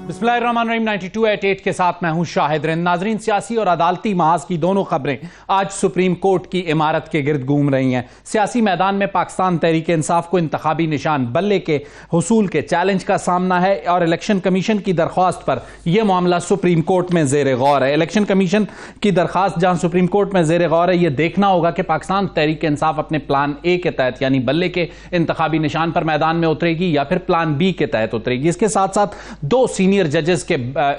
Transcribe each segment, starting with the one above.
बिस्मिल्लाहिर्रहमानिर्रहीम 92/8 के साथ मैं हूं शाहिद रिंद। नाजरीन, सियासी और अदालती महाज की दोनों खबरें आज सुप्रीम कोर्ट की इमारत के गिर्द घूम रही हैं। सियासी मैदान में पाकिस्तान तहरीक इंसाफ को इंतखाबी निशान बल्ले के हुसूल के चैलेंज का सामना है और इलेक्शन कमीशन की दरख्वास्त पर यह मामला सुप्रीम कोर्ट में जेर गौर है। इलेक्शन कमीशन की दरख्वास्त जहां सुप्रीम कोर्ट में जेर गौर है, यह देखना होगा कि पाकिस्तान तहरीक इंसाफ अपने प्लान ए के तहत यानी बल्ले के इंतखाबी निशान पर मैदान में उतरेगी या फिर प्लान बी के तहत उतरेगी। इसके साथ साथ दो सीनियर जजेस के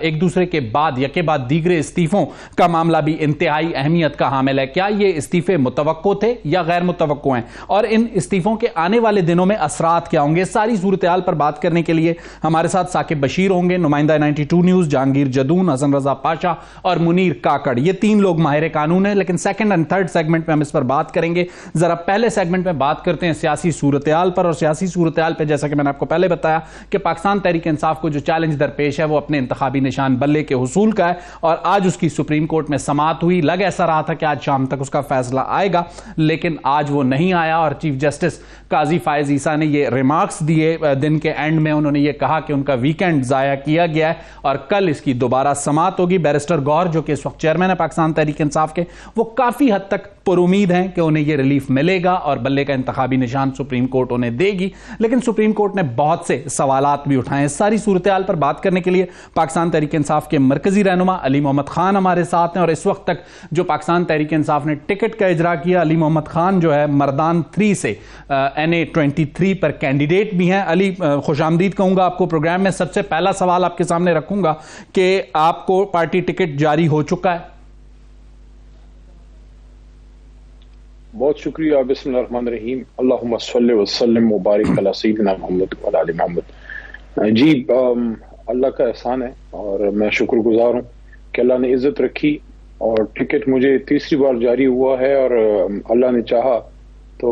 एक दूसरे के बाद यके बाद दीगरे इस्तीफों का मामला भी इंतहाई अहमियत का हामिल है। क्या ये इस्तीफे मुतवक्को थे या गैर मुतवक्को हैं, और इन इस्तीफों के आने वाले दिनों में असरात क्या होंगे? सारी सूरत हाल पर बात करने के लिए हमारे साथ साकिब बशीर होंगे, नुमाइंदा 92 न्यूज़, जहांगीर जदून, हसन रजा पाशा और मुनीर काकड़। ये तीन लोग माहिर कानून है, लेकिन सेकंड एंड थर्ड सेगमेंट में हम इस पर बात करेंगे। जरा पहले सेगमेंट में बात करते हैं सियासी सूरत हाल पर, और सियासी सूरत हाल पर जैसा कि मैंने आपको पहले बताया कि पाकिस्तान तहरीक इंसाफ को जो चैलेंज दरपेश है वो अपने इंतखाबी निशान बल्ले के हुसूल का है, और आज उसकी सुप्रीम कोर्ट में समाअत हुई। लग ऐसा रहा था कि आज शाम तक उसका फैसला आएगा, लेकिन आज वो नहीं आया और चीफ जस्टिस काजी फायज ईसा ने ये रिमार्क्स दिए दिन के एंड में। उन्होंने ये कहा कि उनका वीकेंड जाया किया गया है और कल इसकी दोबारा समाअत होगी। बैरिस्टर गौर, जो कि इस वक्त चेयरमैन है पाकिस्तान तहरीक इंसाफ के, वो काफी हद तक पुरुमीद हैं कि उन्हें यह रिलीफ मिलेगा और बल्ले का इंतखाबी निशान सुप्रीम कोर्ट उन्हें देगी। लेकिन सुप्रीम कोर्ट ने बहुत से सवालात भी उठाए। सारी सूरत हाल पर बात करने के लिए पाकिस्तान तहरीक इंसाफ के मरकजी रहनुमा अली मोहम्मद खान हमारे साथ हैं, और इस वक्त तक जो पाकिस्तान तहरीक इंसाफ ने टिकट का इजरा किया, अली मोहम्मद खान जो है मर्दान 3 से NA 23 पर कैंडिडेट भी हैं। अली, खुशामदीद कहूंगा आपको प्रोग्राम में। सबसे पहला सवाल आपके सामने रखूंगा कि आपको पार्टी टिकट जारी हो चुका है? बहुत शुक्रिया। बिस्मिल्लाहिर्रहमानिर्रहीम, अल्लाहुम्मा सल्लि व सल्लिम व बारिक अला सय्यिदिना मुहम्मद व अला आलि मुहम्मद। जी, अल्लाह का एहसान है और मैं शुक्रगुजार हूँ कि अल्लाह ने इज्जत रखी और टिकट मुझे तीसरी बार जारी हुआ है, और अल्लाह ने चाहा तो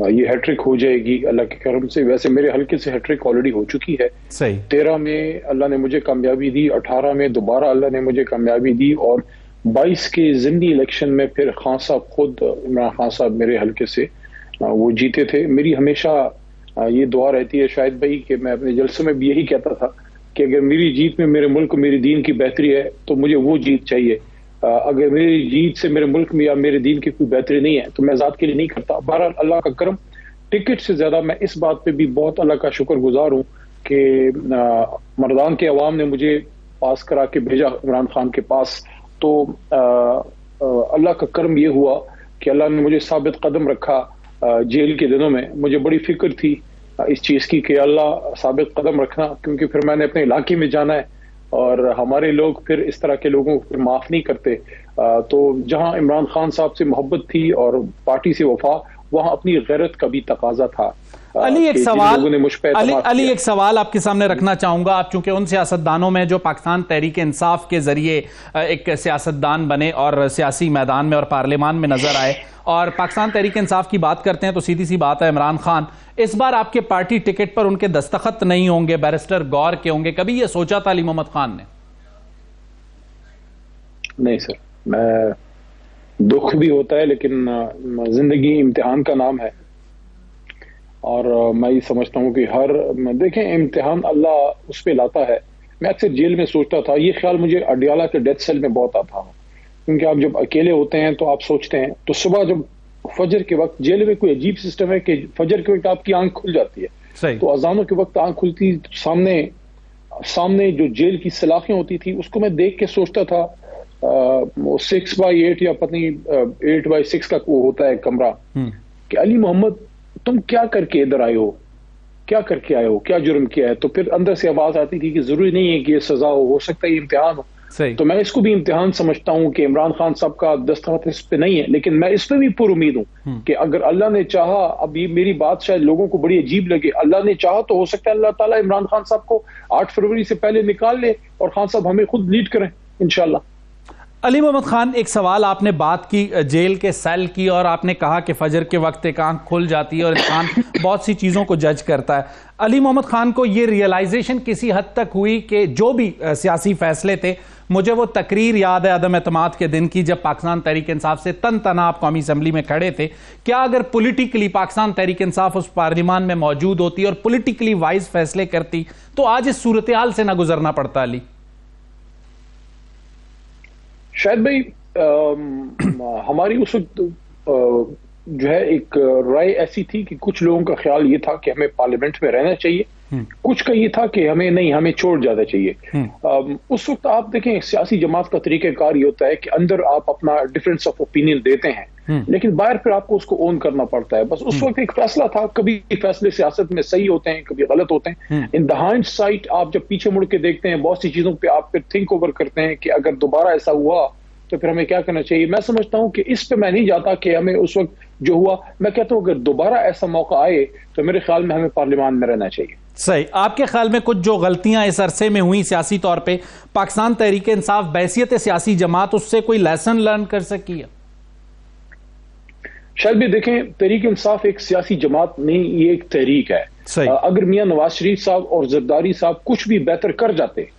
ये हैट्रिक हो जाएगी अल्लाह के करम से। वैसे मेरे हल्के से हैट्रिक ऑलरेडी हो चुकी है। सही। 13 में अल्लाह ने मुझे कामयाबी दी, 18 में दोबारा अल्लाह ने मुझे कामयाबी दी, और 22 के ज़िमनी इलेक्शन में फिर खान साहब खुद, इमरान खान साहब मेरे हल्के से वो जीते थे। मेरी हमेशा ये दुआ रहती है शाहिद भाई कि मैं अपने जलसों में भी यही कहता था कि अगर मेरी जीत में मेरे मुल्क, मेरे दीन की बेहतरी है तो मुझे वो जीत चाहिए। अगर मेरी जीत से मेरे मुल्क में या मेरे दीन की कोई बेहतरी नहीं है तो मैं ज़ात के लिए नहीं करता। बहरहाल अल्लाह का करम, टिकट से ज़्यादा मैं इस बात पे भी बहुत अल्लाह का शुक्रगुजार हूँ कि मर्दान के अवाम ने मुझे पास करा के भेजा इमरान खान के पास। तो अल्लाह का करम ये हुआ कि अल्लाह ने मुझे साबित कदम रखा। जेल के दिनों में मुझे बड़ी फिक्र थी इस चीज़ की कि अल्लाह साबित कदम रखना, क्योंकि फिर मैंने अपने इलाके में जाना है और हमारे लोग फिर इस तरह के लोगों को फिर माफ़ नहीं करते। तो जहां इमरान खान साहब से मोहब्बत थी और पार्टी से वफा, वहां अपनी गैरत का भी तकाजा था। अली, एक सवाल आपके सामने रखना चाहूंगा। आप चूंकि उन सियासतदानों में जो पाकिस्तान तहरीक इंसाफ के जरिए एक सियासतदान बने और सियासी मैदान में और पार्लियामान में नजर आए, और पाकिस्तान तहरीक इंसाफ की बात करते हैं तो सीधी सी बात है, इमरान खान इस बार आपके पार्टी टिकट पर उनके दस्तखत नहीं होंगे, बैरिस्टर गौर के होंगे। कभी यह सोचा था अली मोहम्मद खान ने? नहीं सर, मैं दुख भी होता है, लेकिन जिंदगी इम्तिहान का नाम है और मैं ये समझता हूँ कि देखें, इम्तिहान अल्लाह उस पर लाता है। मैं अक्सर जेल में सोचता था, ये ख्याल मुझे अडियाला के डेथ सेल में बहुत आता है, क्योंकि आप जब अकेले होते हैं तो आप सोचते हैं, तो सुबह जब फजर के वक्त, जेल में कोई अजीब सिस्टम है कि फजर के वक्त आपकी आंख खुल जाती है। सही। तो अजानों के वक्त आंख खुलती, सामने जो जेल की सलाखें होती थी उसको मैं देख के सोचता था, 6x8 या पता नहीं 8x6 का वो होता है कमरा, कि अली मोहम्मद तुम क्या करके इधर आए हो, क्या करके आए हो, क्या जुर्म किया है? तो फिर अंदर से आवाज आती थी कि जरूरी नहीं है कि ये सजा हो सकता है ये इम्तिहान हो। सही। तो मैं इसको भी इम्तिहान समझता हूँ कि इमरान खान साहब का दस्तखत इस पे नहीं है, लेकिन मैं इस पे भी पूरी उम्मीद हूँ कि अगर अल्लाह ने चाहा, अब ये मेरी बात शायद लोगों को बड़ी अजीब लगे, अल्लाह ने चाहा तो हो सकता है अल्लाह ताला इमरान खान साहब को 8 फरवरी से पहले निकाल ले और खान साहब हमें खुद लीड करें इंशाल्लाह। अली मोहम्मद खान, एक सवाल आपने बात की जेल के सेल की, और आपने कहा कि फजर के वक्त एक आंख खुल जाती है और इंसान बहुत सी चीज़ों को जज करता है। अली मोहम्मद खान को ये रियलाइजेशन किसी हद तक हुई कि जो भी सियासी फैसले थे मुझे वो तकरीर याद है अदम एतमाद के दिन की, जब पाकिस्तान तहरीक इंसाफ से तन तना आप कौमी असम्बली में खड़े थे। क्या अगर पॉलिटिकली पाकिस्तान तहरीक इंसाफ उस पार्लियामान में मौजूद होती और पॉलिटिकली वाइज फैसले करती तो आज इस सूरत हाल से ना गुजरना पड़ता? अली शायद भाई हमारी उस वक्त जो है एक राय ऐसी थी कि कुछ लोगों का ख्याल ये था कि हमें पार्लियामेंट में रहना चाहिए, कुछ का ये था कि हमें छोड़ जाना चाहिए। उस वक्त आप देखें सियासी जमात का तरीक़ाकार ये होता है कि अंदर आप अपना डिफरेंस ऑफ ओपिनियन देते हैं, लेकिन बाहर फिर आपको उसको ओन करना पड़ता है। बस उस वक्त एक फैसला था, कभी फैसले सियासत में सही होते हैं, कभी गलत होते हैं। इन द हाइंडसाइट आप जब पीछे मुड़ के देखते हैं, बहुत सी चीजों पे आप फिर थिंक ओवर करते हैं कि अगर दोबारा ऐसा हुआ तो फिर हमें क्या करना चाहिए। मैं समझता हूं कि इस पे मैं नहीं जाता कि हमें उस वक्त जो हुआ, मैं कहता हूं अगर दोबारा ऐसा मौका आए तो मेरे ख्याल में हमें पार्लियामान में रहना चाहिए। सही। आपके ख्याल में कुछ जो गलतियां इस अरसे में हुई सियासी तौर पे, पाकिस्तान तहरीक इंसाफ बैसियत सियासी जमात उससे कोई लेसन लर्न कर सकी है? शायद भी देखें, तहरीक इंसाफ एक सियासी जमात नहीं, ये एक तहरीक है। अगर मियां नवाज शरीफ साहब और जरदारी साहब कुछ भी बेहतर कर जाते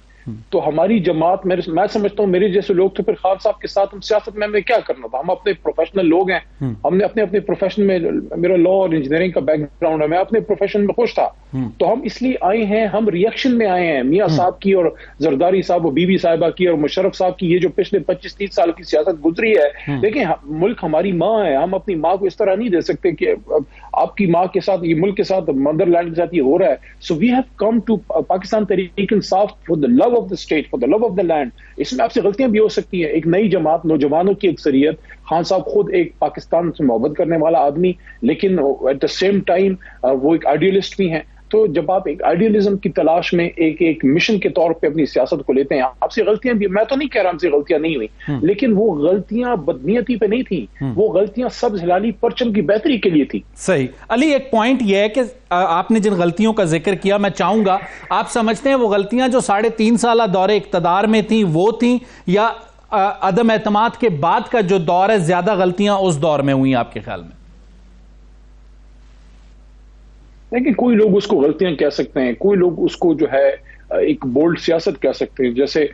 तो हमारी जमात, मैं समझता हूं मेरे जैसे लोग तो फिर खान साहब के साथ हम सियासत में हमें क्या करना था। हम अपने प्रोफेशनल लोग हैं, हमने अपने प्रोफेशन में, मेरा लॉ और इंजीनियरिंग का बैकग्राउंड है, मैं अपने प्रोफेशन में खुश था, तो हम इसलिए आए हैं, हम रिएक्शन में आए हैं मियां साहब की और जरदारी साहब और बीबी साहिबा की और मुशर्रफ साहब की ये जो पिछले 25-30 साल की सियासत गुजरी है। देखिए मुल्क हमारी माँ है, हम अपनी माँ को इस तरह नहीं दे सकते कि आपकी माँ के साथ, ये मुल्क के साथ, मदरलैंड के साथ ये हो रहा है। So we have come to Pakistan Tehreek Insaf for the love of the state, for the love of the land. इसमें आपसे गलतियां भी हो सकती हैं। एक नई जमात, नौजवानों की अक्सरियत, खान साहब खुद एक पाकिस्तान से मोहब्बत करने वाला आदमी, लेकिन एट द सेम टाइम वो एक आइडियलिस्ट भी हैं। तो जब आप एक आइडियलिज्म की तलाश में एक मिशन के तौर पे अपनी सियासत को लेते हैं, आपसे गलतियां भी, मैं तो नहीं कह रहा हमसे गलतियां नहीं हुई, लेकिन वो गलतियां बदनीयती पे नहीं थी, वो गलतियां सब्ज हिलाली परचम की बेहतरी के लिए थी। सही। अली, एक पॉइंट यह है कि आपने जिन गलतियों का जिक्र किया, मैं चाहूंगा आप समझते हैं वो गलतियां जो 3.5 साल दौरे इक्तदार में थी वो थी, या अदम एतमाद के बाद का जो दौर है ज्यादा गलतियां उस दौर में हुई आपके ख्याल में? लेकिन कोई लोग उसको गलतियां कह सकते हैं, कोई लोग उसको जो है एक बोल्ड सियासत कह सकते हैं। जैसे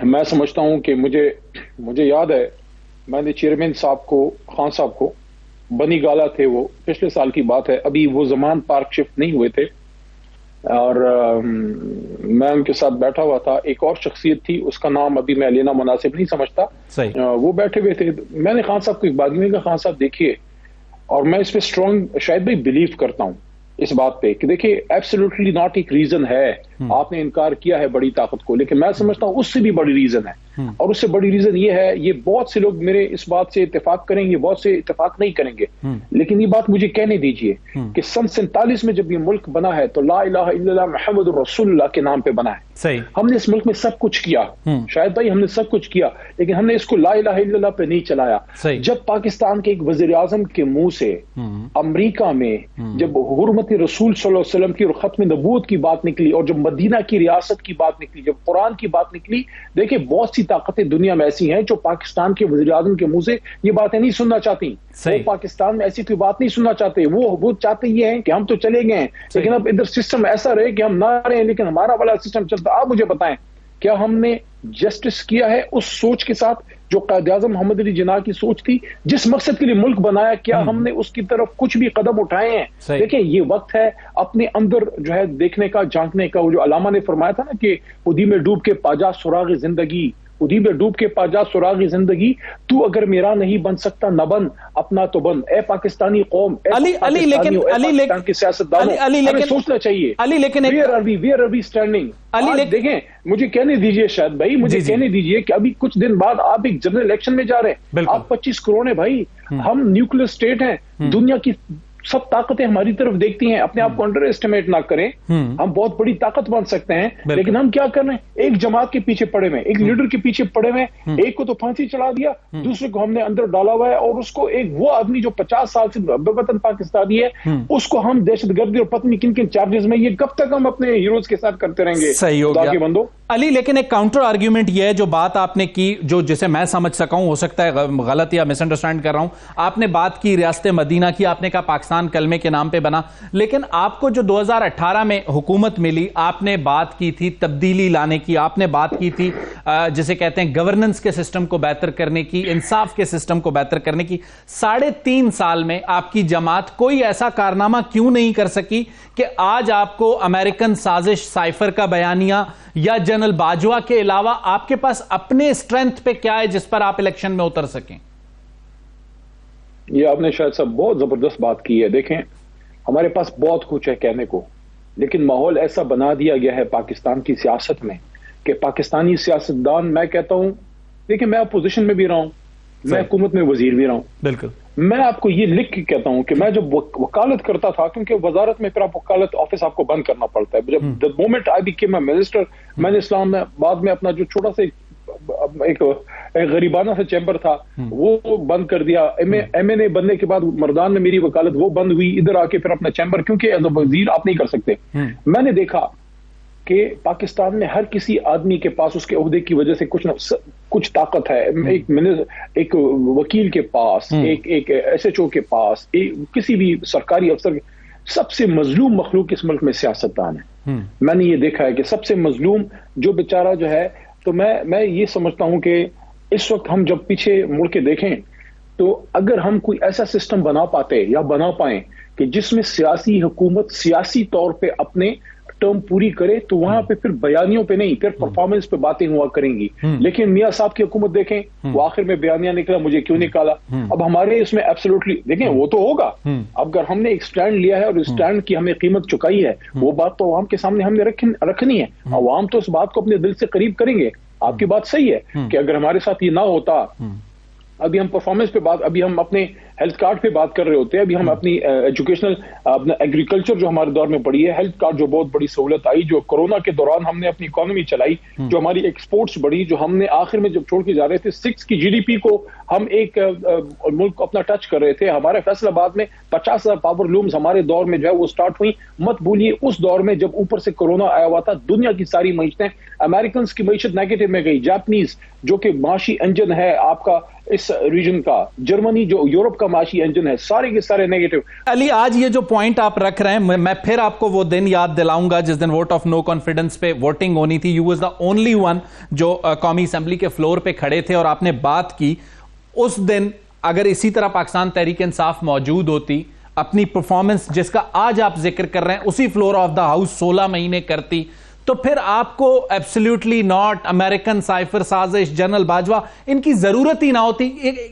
मैं समझता हूं कि मुझे याद है, मैंने चेयरमैन साहब को, खान साहब को, बनी गाला थे वो, पिछले साल की बात है, अभी वो जमान पार्क शिफ्ट नहीं हुए थे, और मैं उनके साथ बैठा हुआ था। एक और शख्सियत थी, उसका नाम अभी मैं लेना मुनासिब नहीं समझता। वो बैठे हुए थे, मैंने खान साहब को एक बात कहा, खान साहब देखिए, और मैं इस पे स्ट्रॉन्ग शायद भी बिलीव करता हूं इस बात पे कि देखिए एब्सोल्युटली नॉट एक रीजन है, आपने इनकार किया है बड़ी ताकत को, लेकिन मैं समझता हूं उससे भी बड़ी रीजन है, और उससे बड़ी रीजन ये है, ये बहुत से लोग मेरे इस बात से इत्तेफाक करेंगे, बहुत से इत्तेफाक नहीं करेंगे, लेकिन ये बात मुझे कहने दीजिए कि सन 47 में जब ये मुल्क बना है तो ला इलाहा इल्लल्लाह मुहम्मदुर रसूलुल्लाह के नाम पे बना है। सही। हमने इस मुल्क में सब कुछ किया, शायद भाई हमने सब कुछ किया, लेकिन हमने इसको ला इलाहा इल्लल्लाह पे नहीं चलाया। जब पाकिस्तान के एक वजीर आजम के मुंह से अमरीका में जब हुर्मत रसूल सल्लल्लाहु अलैहि वसल्लम की और खत्म नबूवत की बात निकली, और जब मदीना की रियासत की बात निकली, जब कुरान की बात निकली, देखिए बहुत सी ताकतें दुनिया में ऐसी हैं जो पाकिस्तान के वज़ीर आज़म के मुंह से ये बातें नहीं सुनना चाहती। वो पाकिस्तान में ऐसी कोई बात नहीं सुनना चाहते, वो चाहते ये हैं कि हम तो चले गए हैं, लेकिन अब इधर सिस्टम ऐसा रहे कि हम ना रहे लेकिन हमारा वाला सिस्टम चलता। आप मुझे बताएं, क्या हमने जस्टिस किया है उस सोच के साथ जो कायद-ए-आज़म मोहम्मद अली जिन्ना की सोच थी, जिस मकसद के लिए मुल्क बनाया, क्या हमने उसकी तरफ कुछ भी कदम उठाए हैं? देखिए ये वक्त है अपने अंदर जो है देखने का, झांकने का। वो जो अलामा ने फरमाया था ना कि उदी में डूब के पाजा सुराग जिंदगी, उदी में डूब के पाजा सुराग जिंदगी, तू अगर मेरा नहीं बन सकता न बन, अपना तो बन। ए पाकिस्तानी कौम, पाकिस्तान के सियासतदानों, हमें सोचना चाहिए वेयर आर वी स्टैंडिंग। देखें, मुझे कहने दीजिए शायद भाई, मुझे कहने दीजिए कि अभी कुछ दिन बाद आप एक जनरल इलेक्शन में जा रहे हैं, आप 25 करोड़ है भाई, हम न्यूक्लियर स्टेट हैं, दुनिया की सब ताकतें हमारी तरफ देखती हैं, अपने आप को अंडर एस्टिमेट ना करें, हम बहुत बड़ी ताकत बन सकते हैं, लेकिन हम क्या कर रहे हैं? एक जमात के पीछे पड़े हुए, एक लीडर के पीछे पड़े हुए, एक को तो फांसी चढ़ा दिया, दूसरे को हमने अंदर डाला हुआ है, और उसको एक वो आदमी जो 50 साल से बेवतन पाकिस्तानी है, उसको हम दहशतगर्दी और पत्नी किन किन चार्जेस में, ये कब तक हम अपने हीरोज के साथ करते रहेंगे? सही हो गया। बंदो अली, लेकिन एक काउंटर आर्ग्यूमेंट यह है, जो बात आपने की, जो जिसे मैं समझ सका हूं, हो सकता है गलत या मिसअंडरस्टैंड कर रहा हूं, आपने बात की रियासत मदीना की, आपने कहा पाकिस्तान कलमे के नाम पे बना, लेकिन आपको जो 2018 में हुकूमत मिली, आपने बात की थी तब्दीली लाने की, आपने बात की थी जिसे कहते हैं गवर्नेंस के सिस्टम को बेहतर करने की, इंसाफ के सिस्टम को बेहतर करने की। 3.5 साल में आपकी जमात कोई ऐसा कारनामा क्यों नहीं कर सकी कि आज आपको अमेरिकन साजिश साइफर का बयानिया या जनरल बाजवा के अलावा आपके पास अपने स्ट्रेंथ पे क्या है जिस पर आप इलेक्शन में उतर सकें? ये आपने शायद सब बहुत जबरदस्त बात की है। देखें, हमारे पास बहुत कुछ है कहने को, लेकिन माहौल ऐसा बना दिया गया है पाकिस्तान की सियासत में कि पाकिस्तानी सियासतदान, मैं कहता हूं, देखिए मैं अपोजिशन में भी रहा हूं, मैं हुकूमत में वजीर भी रहा हूं, बिल्कुल, मैं आपको ये लिख के कहता हूं कि मैं जब वकालत करता था, क्योंकि वजारत में फिर आप वकालत ऑफिस आपको बंद करना पड़ता है, जब the moment I became a minister, मैंने इस्लामाबाद में अपना जो छोटा सा एक गरीबाना सा चैम्बर था वो बंद कर दिया। MNA बनने के बाद मर्दान में मेरी वकालत वो बंद हुई, इधर आके फिर अपना चैम्बर, क्योंकि एज अ वजीर आप नहीं कर सकते। मैंने देखा कि पाकिस्तान में हर किसी आदमी के पास उसके ओहदे की वजह से कुछ ताकत है। एक वकील के पास, एक SHO के पास, किसी भी सरकारी अफसर, सबसे मजलूम मखलूक इस मुल्क में सियासतदान है। मैंने ये देखा है कि सबसे मजलूम जो बेचारा जो है, तो मैं ये समझता हूं कि इस वक्त हम जब पीछे मुड़ के देखें तो अगर हम कोई ऐसा सिस्टम बना पाते या बना पाए कि जिसमें सियासी हुकूमत सियासी तौर पे अपने टर्म पूरी करे, तो वहां पे फिर बयानियों पे नहीं, फिर परफॉर्मेंस पे बातें हुआ करेंगी। लेकिन मियां साहब की हुकूमत देखें, वो आखिर में बयानिया निकला, मुझे क्यों निकाला। अब हमारे इसमें एब्सोल्युटली देखें, वो तो होगा, अगर हमने एक स्टैंड लिया है और स्टैंड की हमें कीमत चुकाई है, वो बात तो आवाम के सामने हमने रखनी है। अवाम तो इस बात को अपने दिल से करीब करेंगे। आपकी बात सही है कि अगर हमारे साथ ये ना होता, अभी हम परफॉर्मेंस पे बात, अभी हम अपने हेल्थ कार्ड पे बात कर रहे होते हैं, अभी हम अपनी एजुकेशनल, अपना एग्रीकल्चर जो हमारे दौर में पड़ी है, हेल्थ कार्ड जो बहुत बड़ी सहूलत आई, जो कोरोना के दौरान हमने अपनी इकोनॉमी चलाई, जो हमारी एक्सपोर्ट्स बढ़ी, जो हमने आखिर में जब छोड़ के जा रहे थे 6 की GDP को हम एक मुल्क अपना टच कर रहे थे। हमारे फैसलाबाद में 50,000 पावर लूम्स हमारे दौर में जो है वो स्टार्ट हुई। मत भूलिए उस दौर में जब ऊपर से कोरोना आया हुआ था, दुनिया की सारी मईशतें, अमेरिकन की मईशत नेगेटिव में गई, जापानीज जो कि माशी इंजन है आपका इस रीजन का, जर्मनी जो यूरोप का माशी इंजन है, सारे के सारे नेगेटिव। अली, आज ये जो पॉइंट आप रख रहे हैं, मैं फिर आपको वो दिन याद दिलाऊंगा जिस दिन वोट ऑफ नो कॉन्फिडेंस पे वोटिंग होनी थी। You was the only one जो कौमी असेंबली के फ्लोर पे खड़े थे और आपने बात की। उस दिन अगर इसी तरह पाकिस्तान तहरीक इंसाफ मौजूद होती, अपनी परफॉर्मेंस जिसका आज आप जिक्र कर रहे हैं उसी फ्लोर ऑफ द हाउस 16 महीने करती, तो फिर आपको एब्सोल्युटली नॉट, अमेरिकन साइफर साजिश, जनरल बाजवा, इनकी जरूरत ही ना होती।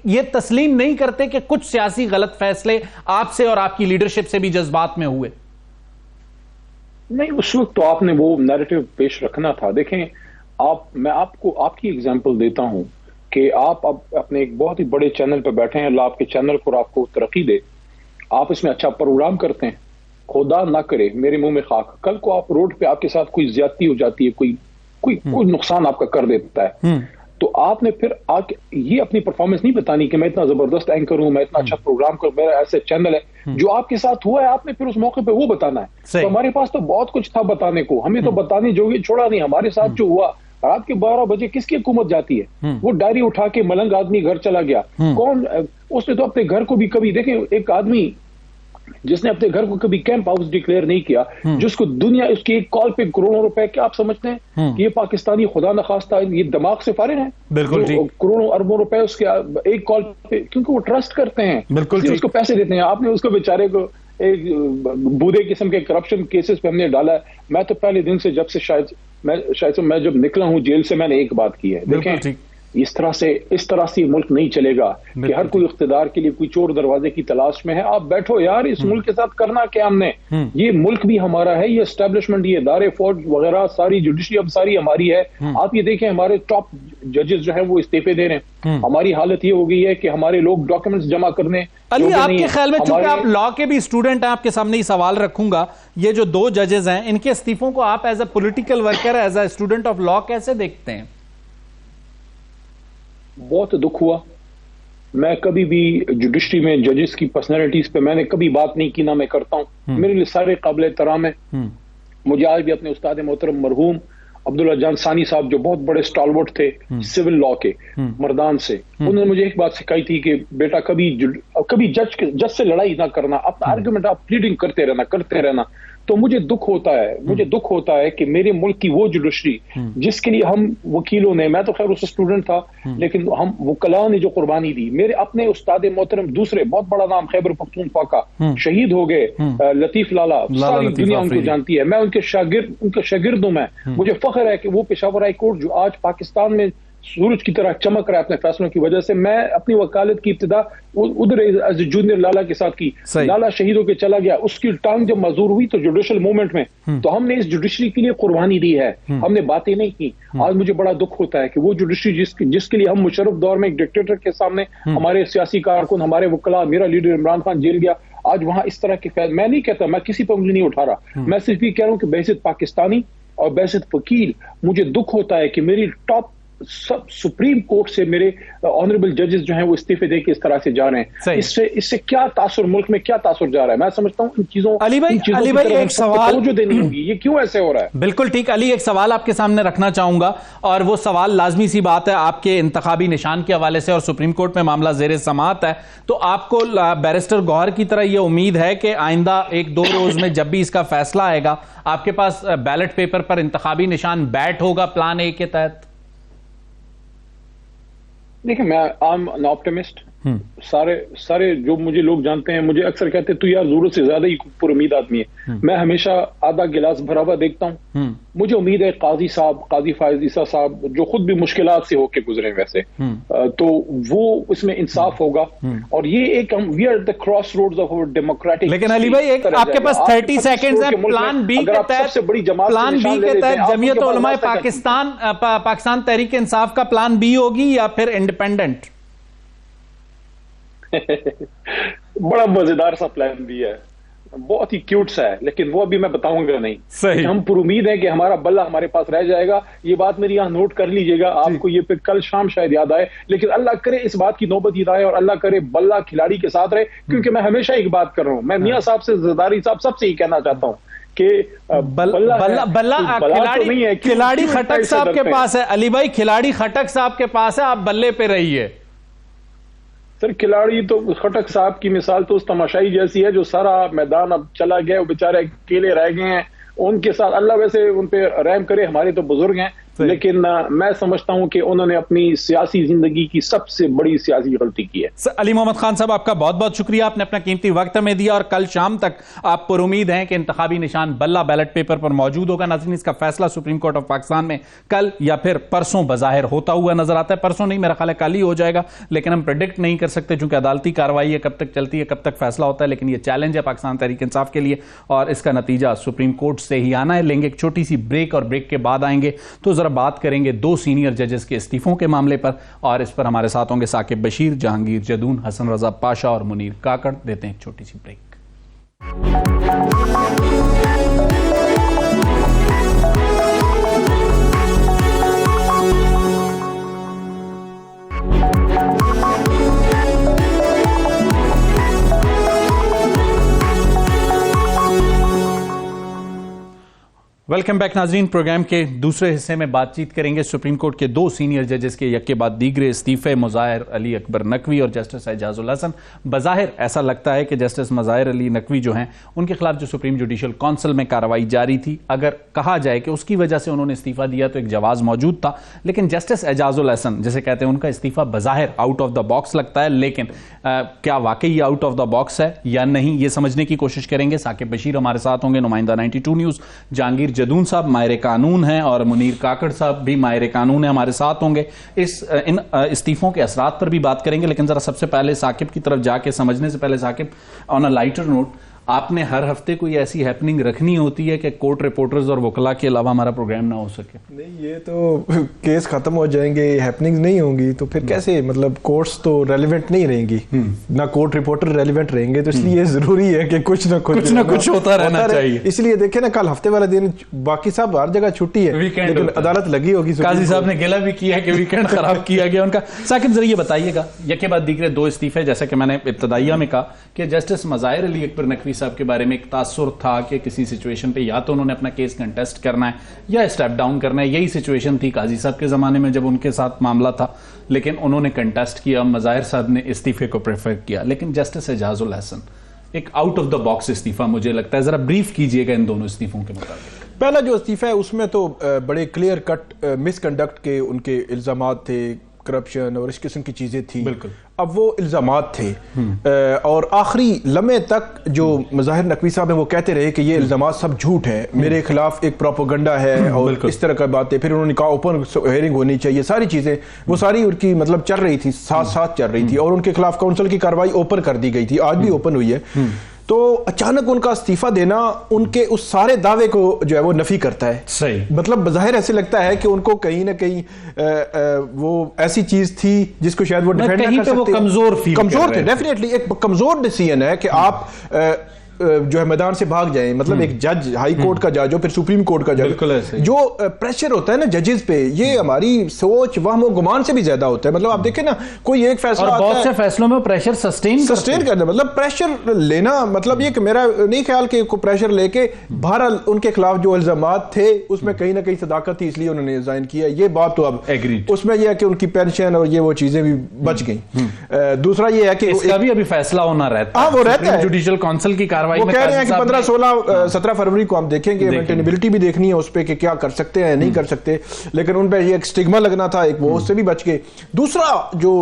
ये तस्लीम नहीं करते कि कुछ सियासी गलत फैसले आपसे और आपकी लीडरशिप से भी जज्बात में हुए? नहीं, उस वक्त तो आपने वो नैरेटिव पेश रखना था। देखें, मैं आपको आपकी एग्जांपल देता हूं कि आप अब अपने एक बहुत ही बड़े चैनल पर बैठे हैं, अल्लाह आपके चैनल को आपको तरक्की दे, आप इसमें अच्छा प्रोग्राम करते हैं, खुदा ना करे मेरे मुंह में खाक, कल को आप रोड पे आपके साथ कोई ज्यादती हो जाती है, कोई नुकसान आपका कर देता है, तो आपने फिर आके ये अपनी परफॉर्मेंस नहीं बतानी कि मैं इतना जबरदस्त एंकर हूं, मैं इतना अच्छा प्रोग्राम कर, मेरा ऐसे चैनल है। जो आपके साथ हुआ है आपने फिर उस मौके पे वो बताना है। तो हमारे पास तो बहुत कुछ था बताने को, हमें तो बताने जोगी छोड़ा नहीं। हमारे साथ जो हुआ, रात के 12 बजे किसकी हुकूमत जाती है, वो डायरी उठा के मलंग आदमी घर चला गया, कौन, उसने तो अपने घर को भी कभी, देखें, एक आदमी जिसने अपने घर को कभी कैंप हाउस डिक्लेयर नहीं किया, जिसको दुनिया उसकी एक कॉल पे करोड़ों रुपए, क्या आप समझते हैं कि ये पाकिस्तानी खुदा न खास्ता ये दिमाग से फारिग है? बिल्कुल ठीक, करोड़ों अरबों रुपए उसके एक कॉल पे, क्योंकि वो ट्रस्ट करते हैं, बिल्कुल उसको पैसे देते हैं। आपने उसको बेचारे को एक बूढ़े किस्म के करप्शन केसेस पे हमने डाला है। मैं तो पहले दिन से, जब से शायद मैं जब निकला हूं जेल से, मैंने एक बात की है, देखें इस तरह से ये मुल्क नहीं चलेगा कि हर कोई इख्तिदार के लिए कोई चोर दरवाजे की तलाश में है। आप बैठो यार, इस मुल्क के साथ करना क्या हमने, ये मुल्क भी हमारा है, ये एस्टेब्लिशमेंट, ये इदारे, फौज वगैरह सारी जुडिशरी अब सारी हमारी है। आप ये देखें, हमारे टॉप जजेस जो है वो इस्तीफे दे रहे हैं। हमारी हालत ये हो गई है कि हमारे लोग डॉक्यूमेंट्स जमा करने। अली, आपके ख्याल में, चूंकि आप लॉ के भी स्टूडेंट हैं, आपके सामने ही सवाल रखूंगा, ये जो 2 जजेस हैं, इनके इस्तीफों को आप as a political worker, as a student of law कैसे देखते हैं? बहुत दुख हुआ। मैं कभी भी जुडिशरी में जजेस की पर्सनैलिटीज पे मैंने कभी बात नहीं की, ना मैं करता हूं। मेरे लिए सारे काबिल एहतराम है। मुझे आज भी अपने उस्ताद मोहतरम मरहूम अब्दुल्ला जान सानी साहब जो बहुत बड़े स्टॉलवर्ट थे सिविल लॉ के मर्दान से, उन्होंने मुझे एक बात सिखाई थी कि बेटा कभी जज से लड़ाई ना करना, अपना आर्गुमेंट आप प्लीडिंग करते रहना। तो मुझे दुख होता है कि मेरे मुल्क की वो जुडिशरी जिसके लिए हम वकीलों ने, मैं तो खैर उससे स्टूडेंट था, लेकिन हम वकला ने जो कुर्बानी दी, मेरे अपने उस्ताद मोहतरम दूसरे बहुत बड़ा नाम खैबर पख्तूनख्वा का शहीद हो गए, लतीफ लाला, सारी दुनिया उनको जानती है, मैं उनके शागिर्द हूं। मुझे फख्र है कि वो पेशावर हाई कोर्ट जो आज पाकिस्तान में सूरज की तरह चमक रहा है अपने फैसलों की वजह से, मैं अपनी वकालत की इब्तिदा उधर एज जूनियर लाला के साथ की। लाला शहीद होकर चला गया, उसकी टांग जब मजदूर हुई तो जुडिशल मूवमेंट में, तो हमने इस जुडिशरी के लिए कुर्बानी दी है, हमने बातें नहीं की। आज मुझे बड़ा दुख होता है कि वो जुडिशरी जिसके लिए हम मुशर्रफ दौर में एक डिक्टेटर के सामने हमारे सियासी कारकुन, हमारे वकला, मेरा लीडर इमरान खान जेल गया, आज वहां इस तरह के मैं नहीं कहता, मैं किसी पर उंगली नहीं उठा रहा, मैं सिर्फ ये कह रहा हूं कि बहसियत पाकिस्तानी और बहसियत वकील मुझे दुख होता है कि मेरी टॉप सब सुप्रीम कोर्ट से मेरे ऑनरेबल जजेस जो हैं वो इस्तीफे देके इस तरह से जा रहे हैं। इससे क्या तासुर, मुल्क में क्या तासुर जा रहा है? मैं समझता हूं इन चीजों अली भाई एक सवाल जो देनी होगी, ये क्यों ऐसे हो रहा है? बिल्कुल ठीक अली, एक सवाल आपके सामने रखना चाहूंगा, और वो सवाल लाजमी सी बात है आपके इंतखाबी निशान के हवाले से, और सुप्रीम कोर्ट में मामला जेर समाअत है, तो आपको बैरिस्टर गौहर की तरह यह उम्मीद है कि आइंदा 1-2 रोज में जब भी इसका फैसला आएगा आपके पास बैलेट पेपर पर इंतखाबी निशान बैट होगा प्लान ए के तहत? देखिए, मैं आई एम एन ऑप्टिमिस्ट। सारे जो मुझे लोग जानते हैं, मुझे अक्सर कहते हैं तू यार जरूरत से ज्यादा ही पुरुमीद आदमी है। मैं हमेशा आधा गिलास भरा हुआ देखता हूँ। मुझे उम्मीद है काजी फायज ईसा साहब जो खुद भी मुश्किलात से होके गुजरे वैसे, तो वो इसमें इंसाफ होगा। और ये एक we are the cross roads of our democratic. लेकिन अली भाई एक आपके पास 30 सेकंड्स है, प्लान बी के तहत जमीयत उलमाए पाकिस्तान तहरीक इंसाफ का प्लान बी होगी या फिर इंडिपेंडेंट? बड़ा मजेदार सा प्लान भी है, बहुत ही क्यूट सा है, लेकिन वो अभी मैं बताऊंगा नहीं। सही। हम पुरुमीद है कि हमारा बल्ला हमारे पास रह जाएगा। ये बात मेरी यहाँ नोट कर लीजिएगा, आपको ये फिर कल शाम शायद याद आए, लेकिन अल्लाह करे इस बात की नौबत ईद आए और अल्लाह करे बल्ला खिलाड़ी के साथ रहे। क्योंकि मैं हमेशा एक बात कर रहा हूं, मैं मियां साहब से, जरदारी साहब सबसे ही कहना चाहता हूं कि बल्ला खिलाड़ी खटक साहब के पास है। अली भाई खिलाड़ी खटक साहब के पास है, आप बल्ले पे रहिए। सर खिलाड़ी तो खटक साहब की मिसाल तो उस तमाशाई जैसी है जो सारा मैदान अब चला गया, वो बेचारे अकेले रह गए हैं। उनके साथ अल्लाह वैसे उन पे रहम करे, हमारे तो बुजुर्ग हैं, लेकिन मैं समझता हूं कि उन्होंने अपनी सियासी जिंदगी की सबसे बड़ी सियासी गलती की है। अली मोहम्मद खान साहब आपका बहुत बहुत शुक्रिया, आपने अपना कीमती वक्त हमें दिया, और कल शाम तक आप पर उम्मीद हैं कि इंतखाबी निशान बल्ला बैलेट पेपर पर मौजूद होगा। नाज़रीन, इसका फैसला सुप्रीम कोर्ट ऑफ पाकिस्तान में कल या फिर परसों बज़ाहिर होता हुआ नजर आता है। परसों नहीं, मेरा ख्याल है कल ही हो जाएगा, लेकिन हम प्रेडिक्ट नहीं कर सकते चूंकि अदालती कार्रवाई है, कब तक चलती है, कब तक फैसला होता है। लेकिन यह चैलेंज है पाकिस्तान तहरीक इंसाफ के लिए, और इसका नतीजा सुप्रीम कोर्ट से ही आना है। लेंगे एक छोटी सी ब्रेक, और ब्रेक के बाद आएंगे तो जरा बात करेंगे 2 सीनियर जजेस के इस्तीफों के मामले पर, और इस पर हमारे साथ होंगे साकिब बशीर, जहांगीर जदून, हसन रजा पाशा और मुनीर काकड़। देते हैं एक छोटी सी ब्रेक। वेलकम बैक नाजरीन। प्रोग्राम के दूसरे हिस्से में बातचीत करेंगे सुप्रीम कोर्ट के 2 सीनियर जजेस के यक के बाद दीगरे इस्तीफे, मुज़ाहिर अली अकबर नकवी और जस्टिस एजाजुल हसन। बज़ाहिर ऐसा लगता है कि जस्टिस मुज़ाहिर अली नकवी जो हैं, उनके खिलाफ जो सुप्रीम जुडिशल काउंसिल में कार्रवाई जारी थी, अगर कहा जाए कि उसकी वजह से उन्होंने इस्तीफा दिया तो एक जवाज मौजूद था। लेकिन जस्टिस एजाजुल हसन जिसे कहते हैं, उनका इस्तीफा बज़ाहिर आउट ऑफ द बॉक्स लगता है, लेकिन क्या वाकई आउट ऑफ द बॉक्स है या नहीं, ये समझने की कोशिश करेंगे। साकिब बशीर हमारे साथ होंगे, नुमाइंदा 92 न्यूज़, जहांगीर जदून साहब माहिर कानून हैं, और मुनीर काकड़ साहब भी माहिर कानून है, हमारे साथ होंगे। इन इस्तीफों के असरात पर भी बात करेंगे। लेकिन जरा सबसे पहले साकिब की तरफ जाके समझने से पहले, Saqib on a lighter note, आपने हर हफ्ते कोई ऐसी हैपनिंग रखनी होती है कि कोर्ट रिपोर्टर्स और वकला के अलावा हमारा प्रोग्राम ना हो सके? नहीं, ये तो केस खत्म हो जाएंगे, हैपनिंग नहीं होंगी तो फिर कैसे, मतलब कोर्ट्स तो रेलिवेंट नहीं रहेंगी, ना कोर्ट रिपोर्टर रेलिवेंट रहेंगे, तो इसलिए जरूरी है कि कुछ ना कुछ होता रहना चाहिए। इसलिए देखे ना, कल हफ्ते वाला दिन बाकी सब हर जगह छुट्टी है, लेकिन अदालत लगी होगी। काजी साहब ने गिला भी किया कि वीकेंड खराब किया गया उनका। साकिब जरा ये बताइएगा, यके बाद दीगरे 2 इस्तीफे, जैसे कि मैंने इब्तदाइया में कहा कि जस्टिस मुज़ाहिर अली अकबर नकवी साहब के बारे में एक तासुर था कि किसी सिचुएशन पे या तो उन्होंने अपना केस कंटेस्ट करना है या स्टेप डाउन करना है। यही सिचुएशन थी काजी साहब के ज़माने में जब उनके साथ मामला था, लेकिन उन्होंने कंटेस्ट किया, मज़ाहिर साहब ने इस्तीफे को प्रेफर किया। लेकिन जस्टिस एजाजुल हसन एक आउट ऑफ द बॉक्स इस्तीफा मुझे लगता है, ज़रा ब्रीफ कीजिएगा इन दोनों इस्तीफों के मुताबिक। पहला जो इस्तीफा है उसमें तो बड़े क्लियर कट मिसकंडक्ट के उनके इल्जामात थे, करप्शन और इस किस्म की चीज़ें थी। बिल्कुल। अब वो इल्जामात थे और आखिरी लम्हे तक जो मज़ाहिर नकवी साहब है वो कहते रहे कि ये इल्जामात सब झूठ है, मेरे खिलाफ एक प्रोपोगंडा है और इस तरह का बातें। फिर उन्होंने कहा ओपन हेयरिंग होनी चाहिए, सारी चीज़ें वो सारी उनकी मतलब चल रही थी, साथ साथ चल रही थी और उनके खिलाफ काउंसिल की कार्रवाई ओपन कर दी गई थी, आज भी ओपन हुई है। तो अचानक उनका इस्तीफा देना उनके उस सारे दावे को जो है वो नफी करता है। सही, मतलब बज़ाहिर ऐसे लगता है कि उनको कहीं ना कहीं वो ऐसी चीज थी जिसको शायद वो डिफेंड ना कर सकते, वो कमजोर थे। डेफिनेटली एक कमजोर डिसीजन है कि आप जो है मैदान से भाग जाएं। मतलब एक जज, हाई कोर्ट का जज हो, फिर सुप्रीम कोर्ट का जज, जो प्रेशर होता है ना जजेस पे, ये हमारी सोच वहम गुमान से भी ज्यादा होता है। मतलब आप देखें ना, कोई एक फैसला और बहुत से फैसलों में प्रेशर सस्टेन करना, मतलब प्रेशर लेना, मतलब ये कि मेरा नहीं ख्याल कि प्रेशर लेके बहरहाल उनके खिलाफ जो इल्जामात थे उसमें कहीं ना कहीं सदाकत थी, इसलिए उन्होंने रिजाइन किया। ये बात तो अब एग्रीड। उसमें यह है कि उनकी पेंशन और ये वो चीजें भी बच गई। दूसरा ये है कि इसका भी अभी फैसला होना रहता है, वो रहता है जुडिशियल काउंसिल की कार्रवाई। वो कह रहे हैं कि 15, 16, 17 फरवरी को हम देखेंगे, मेंटेनेबिलिटी भी देखनी है उस पे कि क्या कर सकते हैं नहीं कर सकते, लेकिन उन पे ये एक स्टिग्मा लगना था, एक वो उससे भी बच गए। दूसरा जो